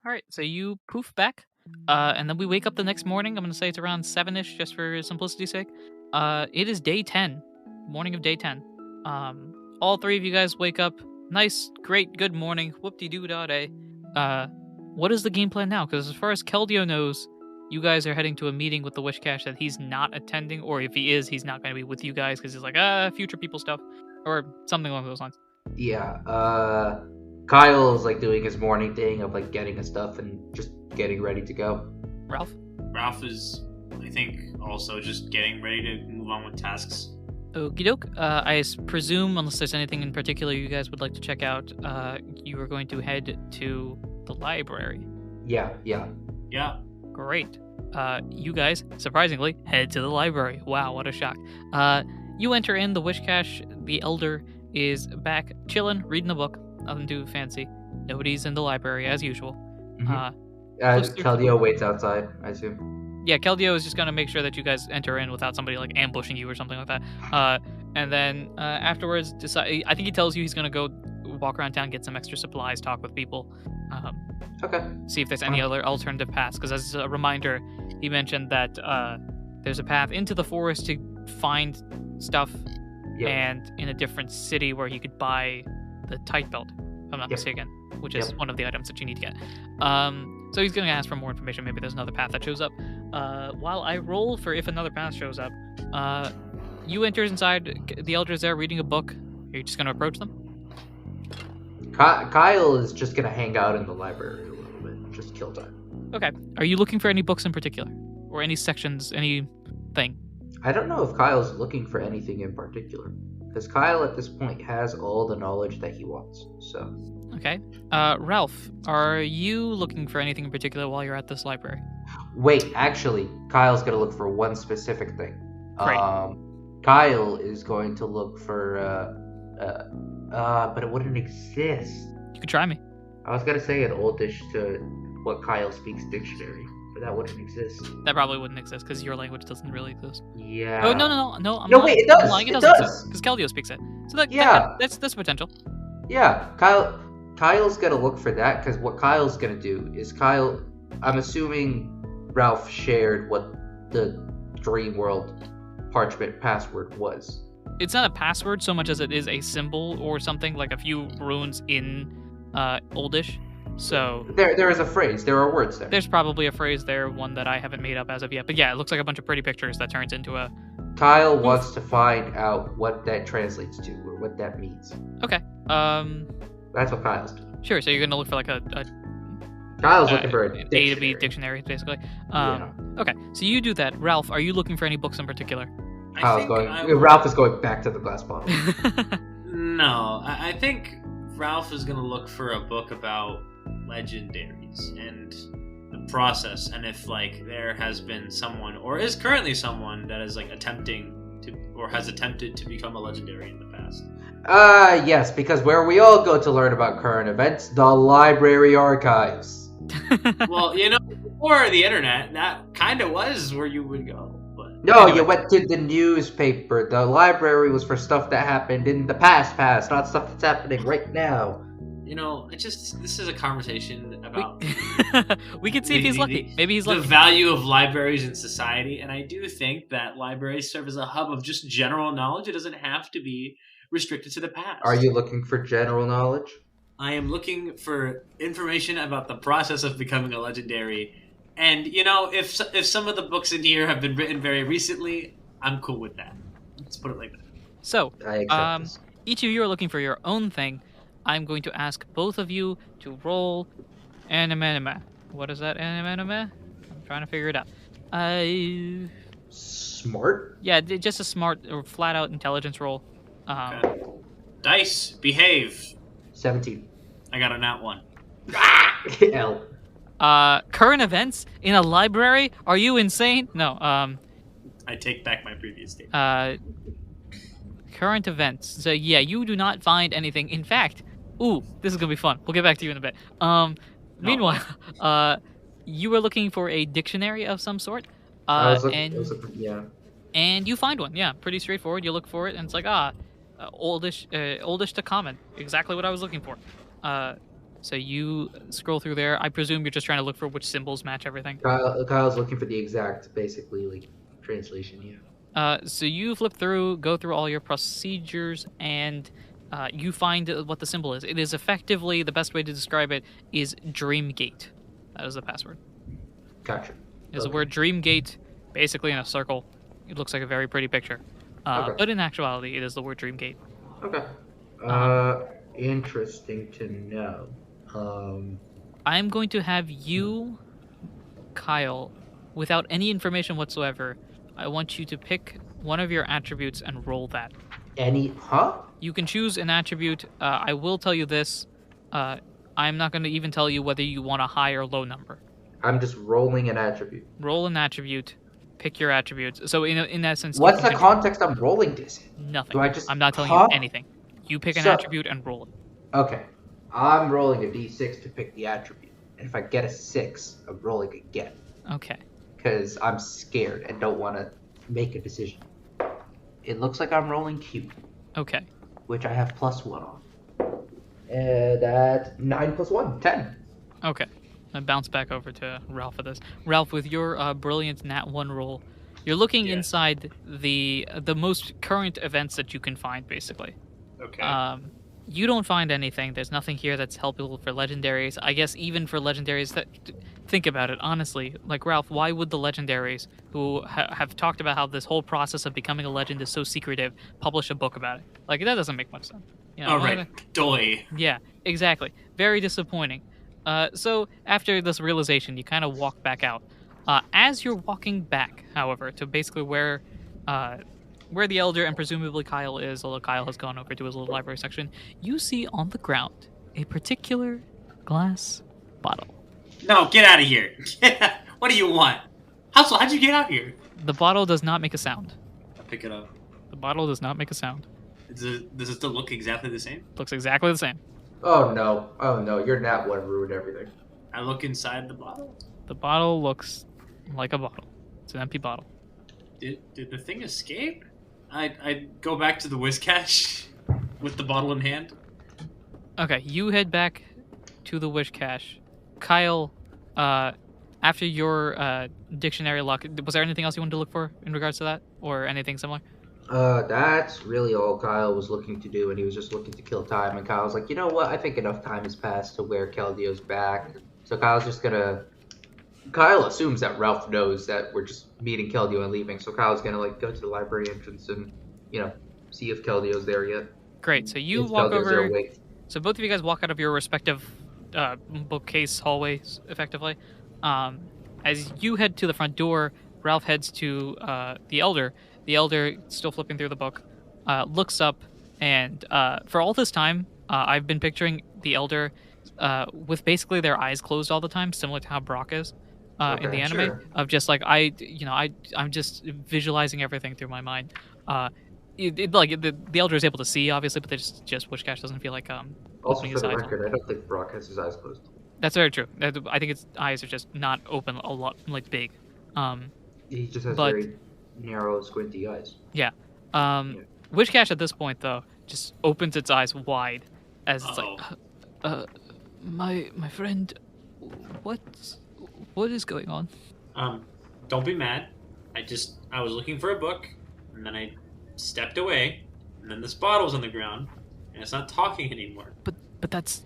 All right, so you poof back, and then we wake up the next morning. I'm going to say it's around 7-ish, just for simplicity's sake. It is day 10, morning of day 10. All three of you guys wake up. Nice, great, good morning. Whoop-de-doo-da-day. What is the game plan now? Because as far as Keldeo knows, you guys are heading to a meeting with the Wish Cache that he's not attending, or if he is, he's not going to be with you guys because he's like, future people stuff, or something along those lines. Yeah, Kyle's like doing his morning thing of like getting his stuff and just getting ready to go. Ralph? Ralph is, I think, also just getting ready to move on with tasks. Okie doke. I presume, unless there's anything in particular you guys would like to check out, you are going to head to the library. Yeah. Great. You guys, surprisingly, head to the library. Wow, what a shock. You enter in, the Wish Cache, the Elder, is back chilling, reading a book. Nothing too fancy. Nobody's in the library, as usual. Keldeo waits outside, I assume. Yeah, Keldeo is just going to make sure that you guys enter in without somebody like ambushing you or something like that. And then afterwards, I think he tells you he's going to go walk around town, get some extra supplies, talk with people. Okay. See if there's any other alternative paths. Because as a reminder, he mentioned that there's a path into the forest to find stuff, and in a different city where you could buy the tight belt, if I'm not mistaken, which is one of the items that you need to get. So he's going to ask for more information. Maybe there's another path that shows up. While I roll for if another path shows up, you enter inside. The elder's there reading a book. Are you just gonna approach them? Kyle is just gonna hang out in the library a little bit, just kill time. Okay. Are you looking for any books in particular, or any sections, anything? I don't know if Kyle's looking for anything in particular, because Kyle at this point has all the knowledge that he wants. So. Okay. Ralph, are you looking for anything in particular while you're at this library? Wait, actually, Kyle's gonna look for one specific thing. Great. Kyle is going to look for but it wouldn't exist. You could try me. I was gonna say an oldish to what Kyle speaks dictionary, but that wouldn't exist. That probably wouldn't exist because your language doesn't really exist. Yeah. Oh no! I'm No, not, wait, it I'm does. lying. It doesn't does. because Keldeo speaks it. So that, Yeah. that's potential. Yeah, Kyle's gonna look for that because what Kyle's gonna do is I'm assuming Ralph shared what the Dream World parchment password was. It's not a password so much as it is a symbol or something, like a few runes in Oldish. So There is a phrase. There are words there. there's probably a phrase there, one that I haven't made up as of yet. But yeah, it looks like a bunch of pretty pictures that turns into a... Kyle wants to find out what that translates to or what that means. Okay. That's what Kyle's doing. Sure. So you're gonna look for like a Kyle's looking for a an A to dictionary. B dictionary, basically. Yeah. Okay. So you do that. Ralph, are you looking for any books in particular? Ralph is going back to the glass bottle. No, I think Ralph is gonna look for a book about legendaries and the process, and if like there has been someone or is currently someone that is like attempting to or has attempted to become a legendary in the past. Yes, because where we all go to learn about current events, the library archives. Well, before the internet, that kind of was where you would go. But No, Anyway. you went to the newspaper. The library was for stuff that happened in the past, not stuff that's happening right now. this is a conversation about We can see if he's lucky. Maybe he's the lucky. value of libraries in society, and I do think that libraries serve as a hub of just general knowledge. It doesn't have to be restricted to the past. Are you looking for general knowledge? I am looking for information about the process of becoming a legendary, and if some of the books in here have been written very recently, I'm cool with that. Let's put it like that. So, I accept this. each of you are looking for your own thing. I'm going to ask both of you to roll anime. What is that anime? I'm trying to figure it out. Smart? Yeah, just a smart or flat out intelligence roll. Okay. Dice, behave. 17. I got a nat 1. L. Current events in a library? Are you insane? No. I take back my previous statement. Current events. So yeah, you do not find anything. In fact, this is gonna be fun. We'll get back to you in a bit. Meanwhile, you were looking for a dictionary of some sort. And you find one. Yeah, pretty straightforward. You look for it, and it's like oldish to common. Exactly what I was looking for. So you scroll through there. I presume you're just trying to look for which symbols match everything. Kyle's looking for the exact, basically, like, translation, yeah. So you flip through, go through all your procedures, and you find what the symbol is. It is effectively, the best way to describe it is Dreamgate. That is the password. Gotcha. It's the word Dreamgate, basically in a circle. It looks like a very pretty picture. Okay. But in actuality, it is the word Dreamgate. Okay. Interesting to know. I'm going to have you, Kyle, without any information whatsoever, I want you to pick one of your attributes and roll that. You can choose an attribute. I will tell you this. I'm not going to even tell you whether you want a high or low number. I'm just rolling an attribute. Roll an attribute. Pick your attributes. So in essence, What's the context I'm rolling this in? Nothing. I'm not telling Huh? you anything. You pick an attribute and roll it. Okay. I'm rolling a d6 to pick the attribute. And if I get a 6, I'm rolling again. Okay. Because I'm scared and don't want to make a decision. It looks like I'm rolling Q, Okay. which I have +1 on. And that's 9 + 1, 10. Okay. I bounce back over to Ralph for this. Ralph, with your brilliant Nat 1 roll, you're looking inside the most current events that you can find, basically. Okay. You don't find anything. There's nothing here that's helpful for legendaries. I guess even for legendaries that think about it, honestly. Like, Ralph, why would the legendaries, who have talked about how this whole process of becoming a legend is so secretive, publish a book about it? Like, that doesn't make much sense. You know, Oh, right. Doy. Yeah, exactly. Very disappointing. So, after this realization, you kind of walk back out. As you're walking back, however, to basically where the Elder and presumably Kyle is, although Kyle has gone over to his little library section, you see on the ground a particular glass bottle. No, get out of here. What do you want? How'd you get out here? The bottle does not make a sound. I'll pick it up. The bottle does not make a sound. Does it still look exactly the same? Looks exactly the same. Oh no, your nap one ruined everything. I look inside the bottle. The bottle looks like a bottle. It's an empty bottle. Did the thing escape? I go back to the whiz cache with the bottle in hand. Okay, you head back to the wish cache. Kyle, after your dictionary lock, was there anything else you wanted to look for in regards to that, or anything similar? That's really all Kyle was looking to do, and he was just looking to kill time. And Kyle's like, you know what? I think enough time has passed to where Keldio's back. So Kyle assumes that Ralph knows that we're just meeting Keldio and leaving. So Kyle's gonna like go to the library entrance and, see if Keldio's there yet. Great. So you If walk Keldio's over. there, wait. So both of you guys walk out of your respective bookcase hallways, effectively. As you head to the front door, Ralph heads to the Elder. The Elder, still flipping through the book, looks up, and for all this time, I've been picturing the Elder with basically their eyes closed all the time, similar to how Brock is in the anime. Sure. Of just like I'm just visualizing everything through my mind. The Elder is able to see, obviously, but just Wishcash doesn't feel like Also, opening for his the eyes. record, I don't think Brock has his eyes closed. That's very true. I think its eyes are just not open a lot, like big. He just has But- very narrow, squinty eyes. Wishcash at this point, though, just opens its eyes wide as it's my friend, what is going on? Don't be mad. I was looking for a book, and then I stepped away, and then this bottle's on the ground, and it's not talking anymore. But that's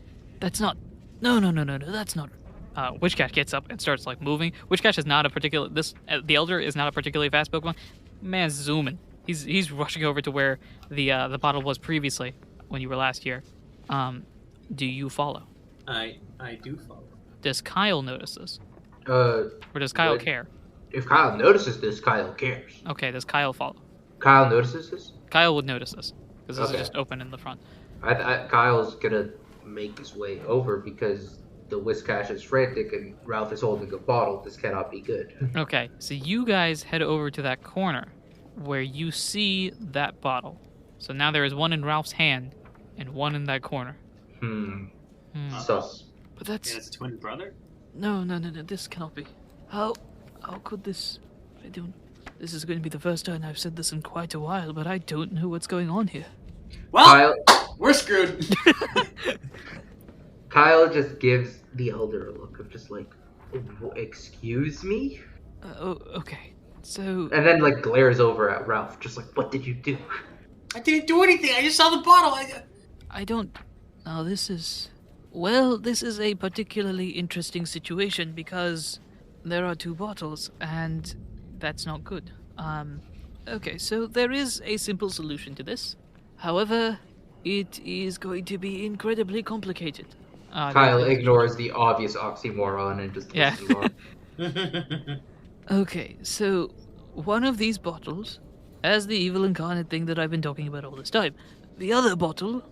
not. No, that's not. Wishcash gets up and starts like moving. Wishcash is not a particular. The Elder is not a particularly fast Pokemon. Man's zooming. He's rushing over to where the bottle was previously when you were last here. Do you follow? I do follow. Does Kyle notice this, Or or does Kyle care? If Kyle notices this, Kyle cares. Okay, does Kyle follow? Kyle notices this? Kyle would notice this because this Okay. is just open in the front. Kyle's gonna make his way over because the Whiscash is frantic and Ralph is holding a bottle. This cannot be good. Okay, so you guys head over to that corner where you see that bottle. So now there is one in Ralph's hand and one in that corner. Sus. But that's Yeah, it's a twin brother. no. This cannot be. How could this? I don't. This is going to be the first time I've said this in quite a while, but I don't know what's going on here. Well, Kyle, we're screwed. Kyle just gives the Elder a look of just like, excuse me? Okay. So And then like glares over at Ralph, just like, what did you do? I didn't do anything. I just saw the bottle. I don't. Now this is. Well, this is a particularly interesting situation because there are two bottles, and that's not good. Okay, so there is a simple solution to this. However, it is going to be incredibly complicated. Kyle ignores the obvious oxymoron and just Yeah. listens on. Okay, so one of these bottles has the evil incarnate thing that I've been talking about all this time. The other bottle,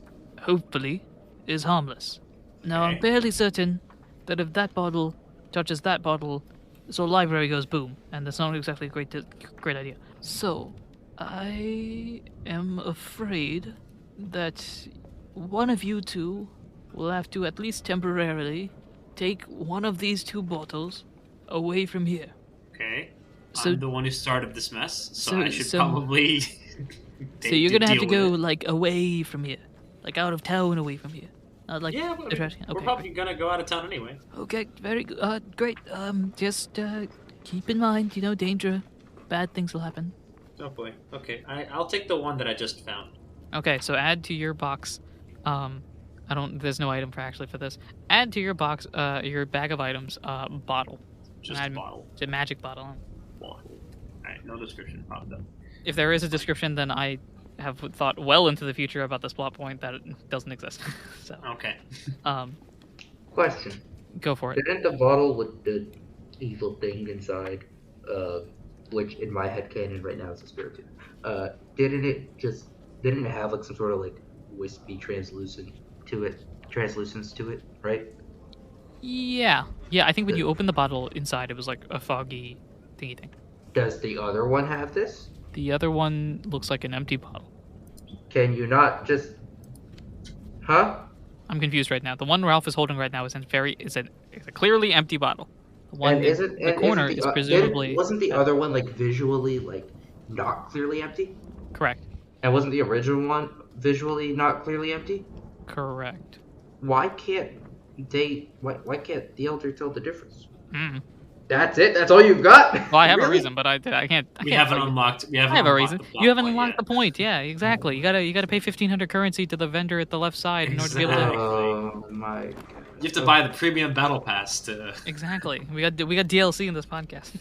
hopefully, is harmless. Now, I'm Okay. fairly certain that if that bottle touches that bottle, this whole library goes boom, and that's not exactly a great idea. So, I am afraid that one of you two will have to, at least temporarily, take one of these two bottles away from here. Okay. So- I'm the one who started this mess, so so- I should so- probably. So you're gonna have to deal go with it. like away from here, like out of town, away from here. Not like Yeah, but attraction. we're Okay, probably gonna go out of town anyway. okay, very good. Great. Just keep in mind, danger. Bad things will happen. Oh boy. Okay, I'll take the one that I just found. Okay, so add to your box, There's no item for this. Add to your box, your bag of items, bottle. Just a bottle. It's a magic bottle. Bottle. Alright, no description popped up. If there is a description, then I have thought well into the future about this plot point that it doesn't exist. So, Okay. Question. Go for it. Didn't the bottle with the evil thing inside, which in my head canon right now is a spirit tube, didn't it have like some sort of like wispy translucence to it, right? Yeah. I think when you open the bottle inside, it was like a foggy thingy thing. Does the other one have this? The other one looks like an empty bottle. Can you not just... Huh? I'm confused right now. The one Ralph is holding right now is a clearly empty bottle. The one in the corner is presumably... Wasn't the other one like visually like not clearly empty? Correct. And wasn't the original one visually not clearly empty? Correct. Why can't the Elder tell the difference? Mm. That's it? That's all you've got? Well, I have Really? a reason, but I can't. We haven't unlocked. I I have a reason. You haven't unlocked the point. Yeah, exactly. You gotta pay 1,500 currency to the vendor at the left side in order to be able to. Oh my God. You have to buy the premium battle pass to. Exactly. We got DLC in this podcast.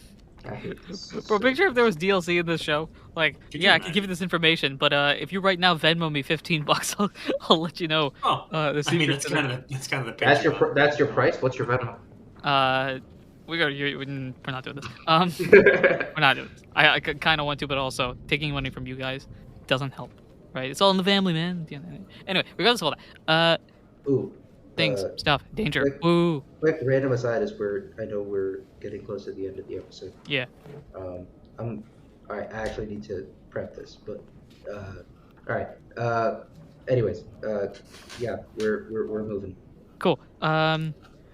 I hate this. Bro, picture if there was DLC in this show. Like, Could yeah, you I can give you this information, but if you right now Venmo me $15, I'll let you know. Oh, the I mean, secret that's kind of the. That's picture. that's your price? What's your Venmo? we're not doing this. We're not doing this. I kind of want to, but also taking money from you guys doesn't help, right? It's all in the family, man. Anyway, regardless of all that, Ooh. things, stuff, danger. quick- Woo. Quick random aside is I know we're getting close to the end of the episode. Yeah. I actually need to prep this, but alright. Anyways, yeah, we're moving. Cool.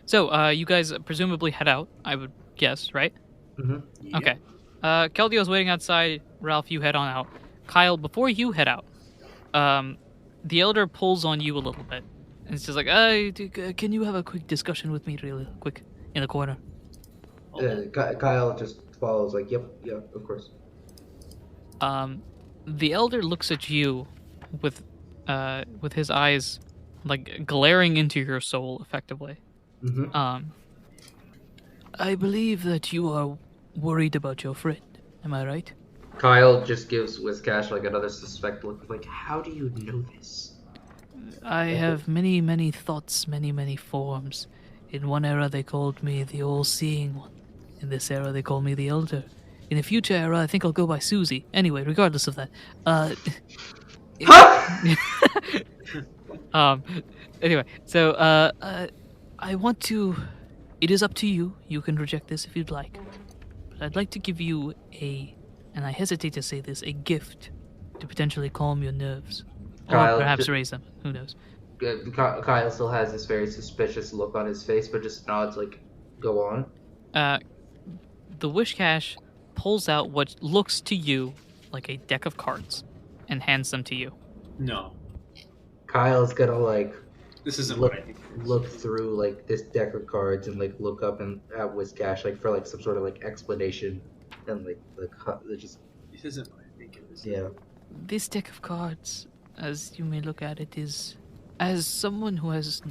So you guys presumably head out, I would guess, right? Mm-hmm. Yeah. Okay. Keldio's waiting outside. Ralph, you head on out. Kyle, before you head out, the Elder pulls on you a little bit. And it's just like, can you have a quick discussion with me really quick in the corner? Kyle just follows like, yep, of course. The Elder looks at you with his eyes like glaring into your soul effectively. Mm-hmm. I believe that you are worried about your friend. Am I right? Kyle just gives Wizcash like another suspect look, like, how do you know this? I have many, many thoughts, many, many forms. In one era, they called me the all-seeing one. In this era, they call me the Elder. In a future era, I think I'll go by Susie. Anyway, regardless of that. Anyway, so, I want to... It is up to you. You can reject this if you'd like. But I'd like to give you and I hesitate to say this, a gift to potentially calm your nerves. Kyle, or perhaps raise them. Who knows? Kyle still has this very suspicious look on his face, but just nods like, go on. The Wishcash pulls out what looks to you like a deck of cards and hands them to you. No, Kyle's gonna like this isn't look what I think. look through like this deck of cards and like look up and at Wizcash like for like some sort of like explanation and like just This isn't what I think it is. yeah. This deck of cards, as you may look at it, is... As someone who has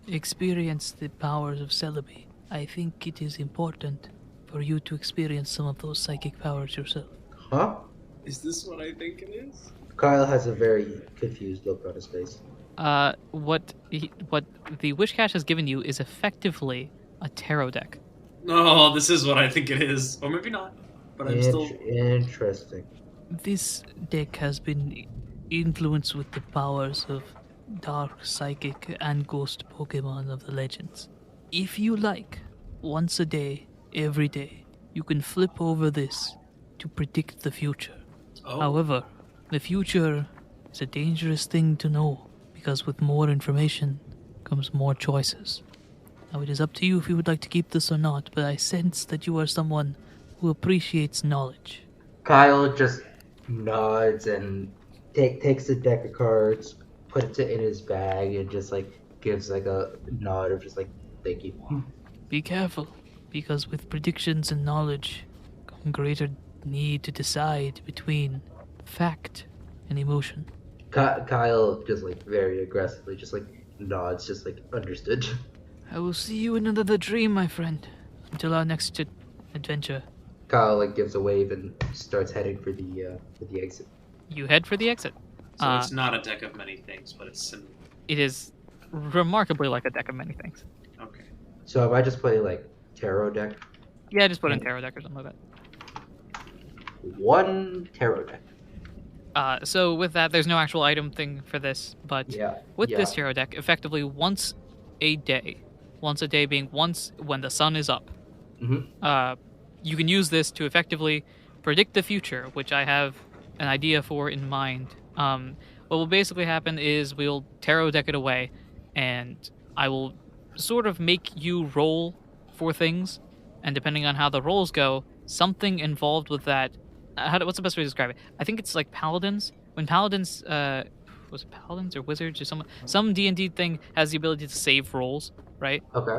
experienced the powers of Celebi, I think it is important for you to experience some of those psychic powers yourself. Huh? Is this what I think it is? Kyle has a very confused look on his face. What the Wishcash has given you is effectively a tarot deck. No, this is what I think it is, or maybe not. But I'm still. Interesting. This deck has been influenced with the powers of dark, psychic, and ghost Pokemon of the legends. If you like, once a day, every day, you can flip over this to predict the future. Oh. However, the future is a dangerous thing to know, because with more information comes more choices. Now it is up to you if you would like to keep this or not, but I sense that you are someone who appreciates knowledge. Kyle just nods and takes the deck of cards, puts it in his bag, and just like gives like a nod of just like, thank you. Be careful, because with predictions and knowledge come greater need to decide between fact and emotion. Kyle just like very aggressively just like nods, just like understood. I will see you in another dream, my friend. Until our next adventure. Kyle like gives a wave and starts heading for the exit. You head for the exit. So it's not a deck of many things, but it's similar. It is remarkably like a deck of many things. Okay. So if I just play like tarot deck, Yeah, just put in tarot deck or something like that. one tarot deck. So with that, there's no actual item thing for this, but Yeah. with yeah. this tarot deck, effectively once a day being once when the sun is up, Mhm. you can use this to effectively predict the future, which I have an idea for in mind. What will basically happen is we'll tarot deck it away, and I will sort of make you roll for things, and depending on how the rolls go, something involved with that. What's the best way to describe it? I think it's like paladins. When paladins, was it paladins or wizards or some D&D thing has the ability to save rolls, right? Okay.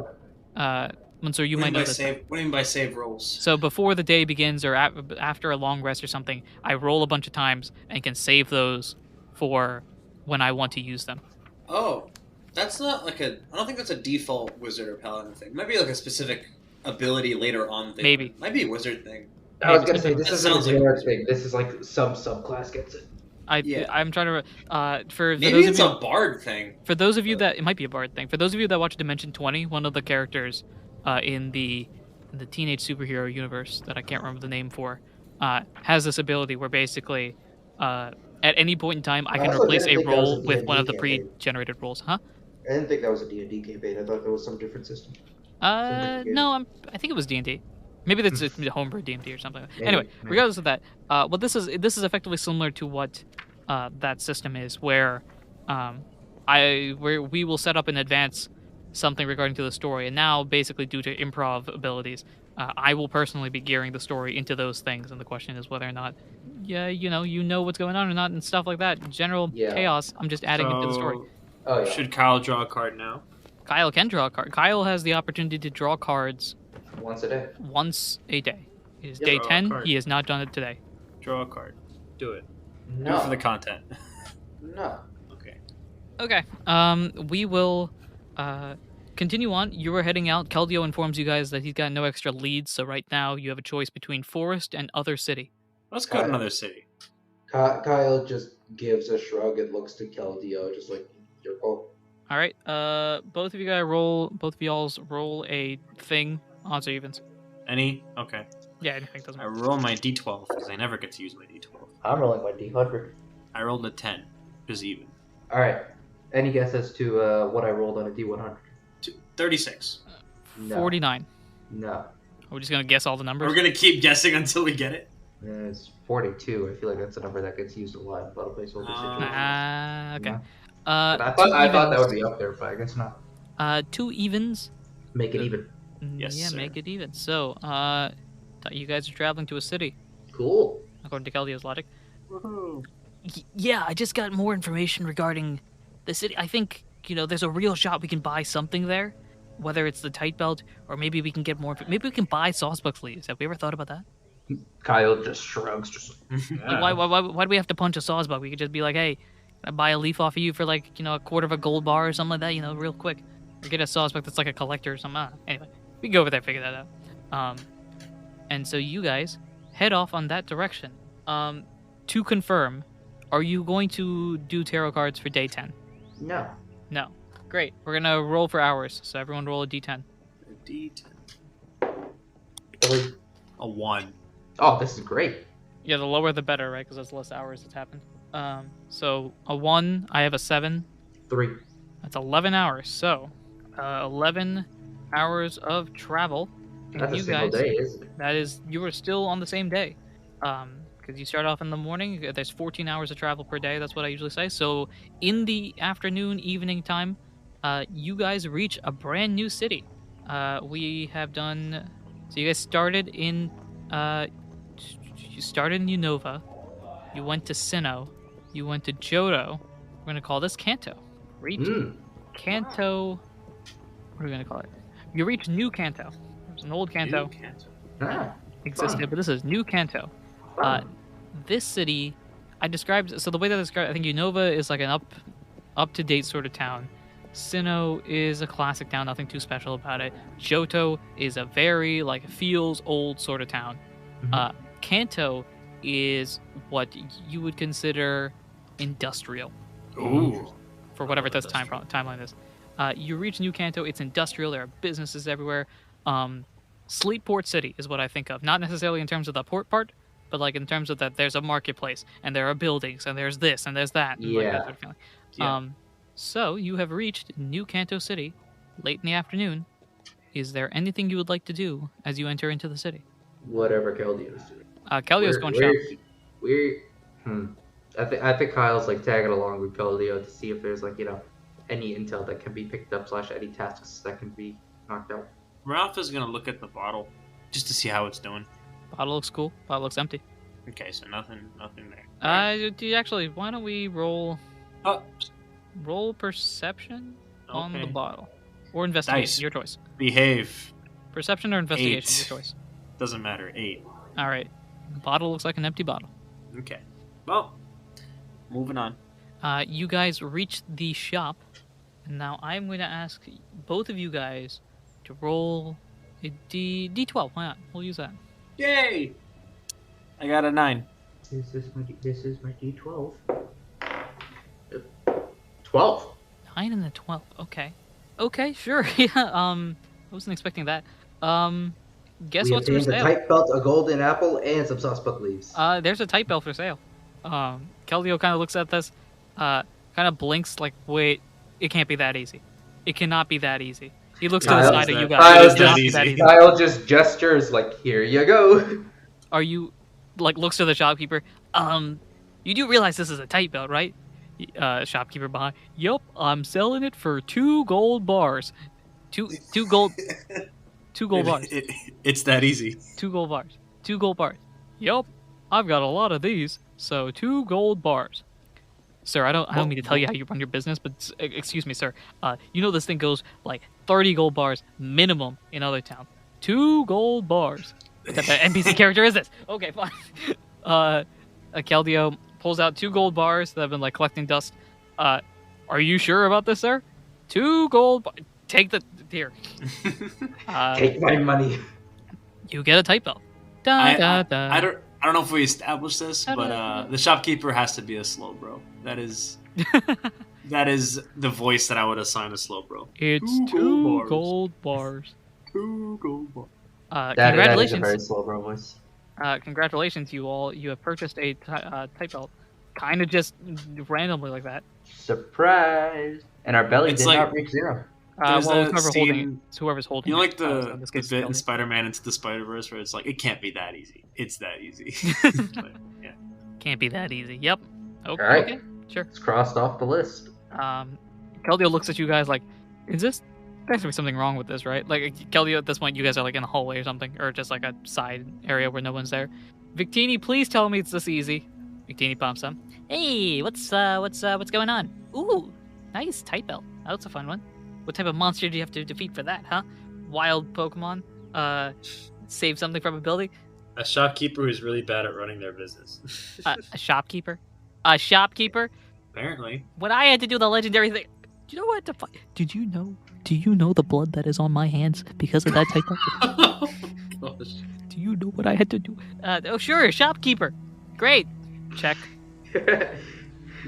Mansour, you What might do know you this. What do you mean by save rolls? So before the day begins or after a long rest or something, I roll a bunch of times and can save those for when I want to use them. Oh, that's not like a. I don't think that's a default wizard or paladin thing. Might be like a specific ability later on thing. Maybe. Might be a wizard thing. I was gonna say this That isn't a sounds like- generic thing. This is like some subclass gets it. Yeah. I'm trying to for Maybe those it's of you, a bard thing. for those of you that it might be a bard thing. For those of you that watch Dimension 20, one of the characters in the teenage superhero universe that I can't remember the name for has this ability where basically at any point in time I can also replace didn't a think that was roll a with D&D one of the campaign. pre-generated rolls. Huh? I didn't think that was a D&D campaign. I thought there was some different system. different game. No, I think it was D&D. Maybe that's a homebrew D&D or something. Maybe, Anyway, maybe. regardless of that, well, this is effectively similar to what that system is, where we will set up in advance something regarding to the story, and now basically due to improv abilities, I will personally be gearing the story into those things, and the question is whether or not, you know what's going on or not, and stuff like that. General Yeah. chaos. I'm just adding into the story. Oh yeah. Should Kyle draw a card now? Kyle can draw a card. Kyle has the opportunity to draw cards Once a day. once a day. It is Yeah, day draw a 10. card. He has not done it today. Draw a card. Do it. Do No. it for the content. No. Okay. Okay. We will continue on. You are heading out. Keldeo informs you guys that he's got no extra leads, so right now you have a choice between forest and other city. Let's go to another city. Kyle just gives a shrug and looks to Keldeo, just like, your call. All right. Both of you guys both of y'all's roll a thing. Odds or evens. Any? Okay. Yeah, anything doesn't I matter. roll my d12 because I never get to use my d12. I'm rolling my D100. I rolled a 10, which is even. Alright. Any guess as to what I rolled on a D100? 36. No. 49. No. Are we just gonna guess all the numbers? We're gonna keep guessing until we get it. It's 42. I feel like that's a number that gets used a lot in battle placeholder situations. Okay. No. Uh, I two thought that evens. would be up there, but I guess not. 2 evens. Make it even. Yes, Yeah, sir. make it even. So, you guys are traveling to a city, Cool. according to Keldeo's logic. Woohoo. Yeah, I just got more information regarding the city. I think, there's a real shot we can buy something there, whether it's the tight belt or maybe we can get more. Maybe we can buy Sawsbuck sleeves. Have we ever thought about that? Kyle just shrugs. Just Like, why do we have to punch a Sawsbuck? We could just be like, hey, can I buy a leaf off of you for like, a quarter of a gold bar or something like that, real quick. Or get a Sawsbuck that's like a collector or something. Anyway, we can go over there and figure that out. And so you guys head off on that direction. To confirm, are you going to do tarot cards for day 10? no. No. Great. We're going to roll for hours. So everyone roll a d10. A d10. Three. A 1. Oh, this is great. Yeah, the lower the better, right? Because that's less hours it's happened. So a 1, I have a 7. 3. That's 11 hours. So 11 hours of travel. And That's a you single guys, day, isn't it? That is, you are still on the same day. Because you start off in the morning. There's 14 hours of travel per day. That's what I usually say. So in the afternoon, evening time, you guys reach a brand new city. We have done. So you guys started in. You started in Unova. You went to Sinnoh. You went to Johto. We're gonna call this Kanto. Reach Kanto. What are we gonna call it? You reach New Kanto. There's an old Kanto. New Kanto. Ah, Existed, fun. but this is New Kanto. Fun. This city, I described. So the way that I described, I think Unova is like an up to date sort of town. Sinnoh is a classic town, nothing too special about it. Johto is a very, feels old sort of town. Mhm. Kanto is what you would consider industrial. Ooh. For whatever love this timeline is. You reach New Kanto, it's industrial, there are businesses everywhere. Sleepport City is what I think of. Not necessarily in terms of the port part, but in terms of that there's a marketplace, and there are buildings, and there's this, and there's that. And that Yeah. sort of feeling. Yeah. So you have reached New Kanto City late in the afternoon. Is there anything you would like to do as you enter into the city? Whatever Keldio's doing. Keldio's going shop. I think Kyle's tagging along with Keldio to see if there's any intel that can be picked up / any tasks that can be knocked out. Ralph is gonna look at the bottle just to see how it's doing. Bottle looks cool. Bottle looks empty. Okay, so nothing there. Actually, why don't we roll Oh, perception on the okay. bottle, or investigation, Dice. your choice. Behave. Perception or investigation, 8. your choice. Doesn't matter. 8. All right, the bottle looks like an empty bottle. Okay. Well, moving on. You guys reach the shop, and now I'm going to ask both of you guys to roll a D12. Why not? We'll use that. Yay! I got a 9. This is my D12. 12. 9 and a 12. Okay, sure. Yeah. I wasn't expecting that. Guess We what's for obtained a sale? tight belt, a golden apple, and some sauceput leaves. There's a tight belt for sale. Keldeo kind of looks at this, kind of blinks wait, it can't be that easy. It cannot be that easy. He looks to the Kyle, side of you guys. Kyle It cannot be just- that easy. Kyle just gestures here you go. Are you, looks to the shopkeeper, you do realize this is a tight belt, right? Shopkeeper behind. Yup, I'm selling it for 2 gold bars. Two gold bars. It's that easy. 2 gold bars. 2 gold bars. Yup, I've got a lot of these, so 2 gold bars. Sir, I don't mean to tell you how you run your business, but excuse me, sir. You know this thing goes 30 gold bars minimum in other towns. 2 gold bars. What type of NPC character is this? Okay, fine. Keldeo pulls out 2 gold bars that have been collecting dust. Are you sure about this, sir? 2 gold. Take the here. Take my money. You get a tight belt. I don't know if we established this, but the shopkeeper has to be a slow bro. That is the voice that I would assign a slow bro. It's 2 2 gold gold bars. bars. 2 gold bars. That is a Congratulations. very slow bro voice. Congratulations, you all. You have purchased a tight belt. Kind of just randomly like that. Surprise! And our belly It's did not reach 0. There's Well, that it's whoever's holding You know, it. the In this case, bit in Keldeo. Spider-Man Into the Spider-Verse where it's it can't be that easy. It's that easy. Yeah. Can't be that easy. Yep. Okay, Alright. okay, sure. It's crossed off the list. Keldeo looks at you guys is this? There has to be something wrong with this, right? Keldeo, at this point, you guys are in a hallway or something, or just a side area where no one's there. Victini, please tell me it's this easy. Victini pumps up. Hey, what's going on? Ooh, nice tight belt. That was a fun one. What type of monster do you have to defeat for that, huh? Wild Pokemon? Save something from a building? A shopkeeper who's really bad at running their business. A shopkeeper? A shopkeeper? Apparently. When I had to do the legendary thing, do you know what the fuck? Do you know the blood that is on my hands because of that type of? Oh, gosh. Do you know what I had to do? Oh, sure, shopkeeper. Great. Check.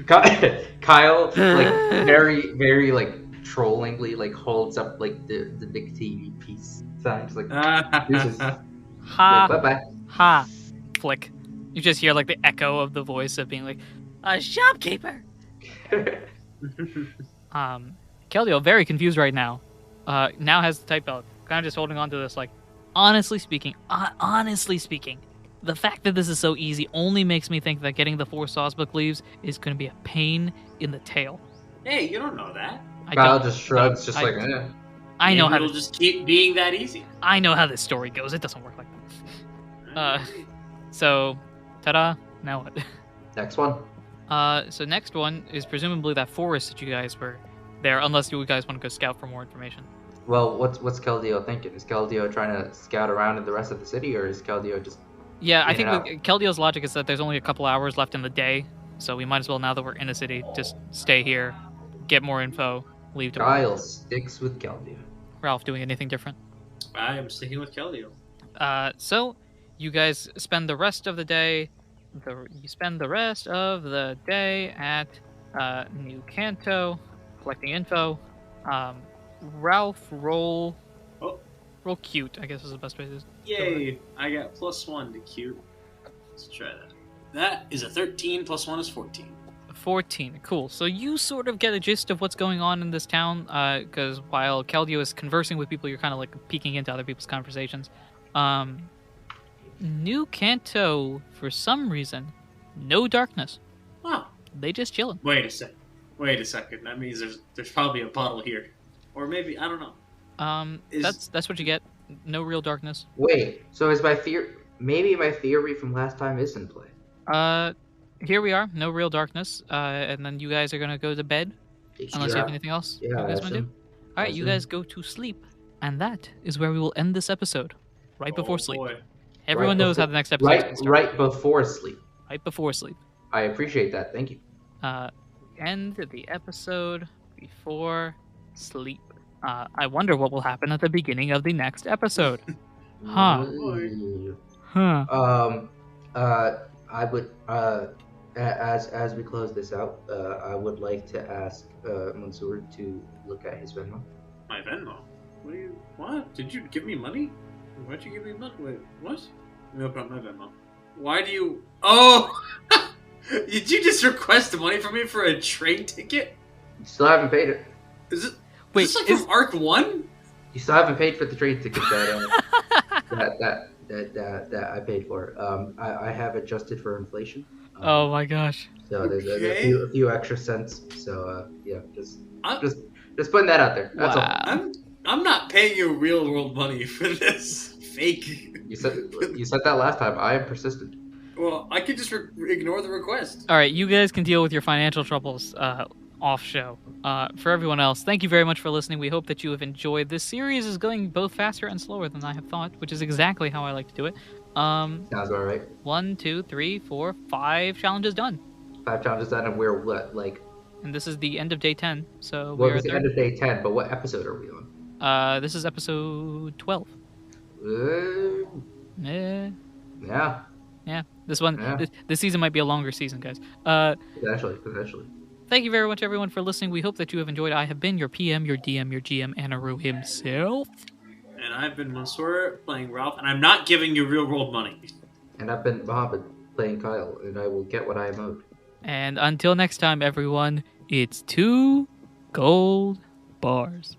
Kyle, very, very, trollingly, holds up, the Nick TV piece sign. Just this is... Ha. Bye-bye. Ha. Flick. You just hear, the echo of the voice of being a shopkeeper. Keldeo, very confused right now. Now has the tight belt. Kind of just holding on to this, honestly speaking, the fact that this is so easy only makes me think that getting the 4 saucebook leaves is going to be a pain in the tail. Hey, you don't know that. Kyle just shrugs, eh. I know how it'll just keep being that easy. I know how this story goes. It doesn't work like that. So, ta-da. Now what? Next one. So next one is presumably that forest that you guys were there, unless you guys want to go scout for more information. Well, what's Keldeo thinking? Is Keldeo trying to scout around in the rest of the city, or is Keldeo just... Yeah, I in think and with Keldeo's logic is that there's only a couple hours left in the day, so we might as well, now that we're in the city, just stay here, get more info, Leave to Kyle sticks with Caldia. Ralph doing anything different. I am sticking with Kelly. So you guys spend the rest of the day. You spend the rest of the day at New Canto, collecting info. Ralph, roll cute, I guess is the best way to. Yay! I got +1 to cute. Let's try that. That is a 13. +1 is 14. 14. Cool. So you sort of get a gist of what's going on in this town, because while Caldio is conversing with people, you're kind of like peeking into other people's conversations. New Canto, for some reason, no darkness. Wow. They just chilling. Wait a second. That means there's probably a bottle here, or maybe I don't know. That's what you get. No real darkness. Wait, so is my theory from last time is in play? Here we are. No real darkness. And then you guys are gonna go to bed, unless you have anything else you guys want to do. All right, you guys go to sleep, and that is where we will end this episode. Right before sleep. Boy. Everyone knows how the next episode is going to start. Right before sleep. Right before sleep. I appreciate that. Thank you. End the episode before sleep. I wonder what will happen at the beginning of the next episode. Huh. I would as we close this out, I would like to ask Mansour to look at his Venmo. My Venmo? What? Did you give me money? Why'd you give me money? Wait, what? Let me open up my Venmo. Why do you... Oh! Did you just request money from me for a train ticket? You still haven't paid it. Is this like from Arc 1? You still haven't paid for the train ticket that I paid for. I have adjusted for inflation. Oh my gosh. So there's a few extra cents. So yeah, just putting that out there. That's all. I'm not paying you real world money for this fake. You said that last time. I am persistent. Well, I could just ignore the request. All right, you guys can deal with your financial troubles off show. For everyone else, thank you very much for listening. We hope that you have enjoyed. This series is going both faster and slower than I have thought, which is exactly how I like to do it. Sounds about right. 1, 2, 3, 4, 5 challenges done. 5 challenges done, and we're what, like? And this is the end of day 10. So well, it's the end of day 10, but what episode are we on? This is episode 12. Yeah. Yeah. This one, Yeah. this season might be a longer season, guys. Potentially. Thank you very much, everyone, for listening. We hope that you have enjoyed. I have been your PM, your DM, your GM, Anirudh himself. And I've been Mansour playing Ralph, and I'm not giving you real world money. And I've been Mohammed playing Kyle, and I will get what I am owed. And until next time, everyone, it's 2 gold bars.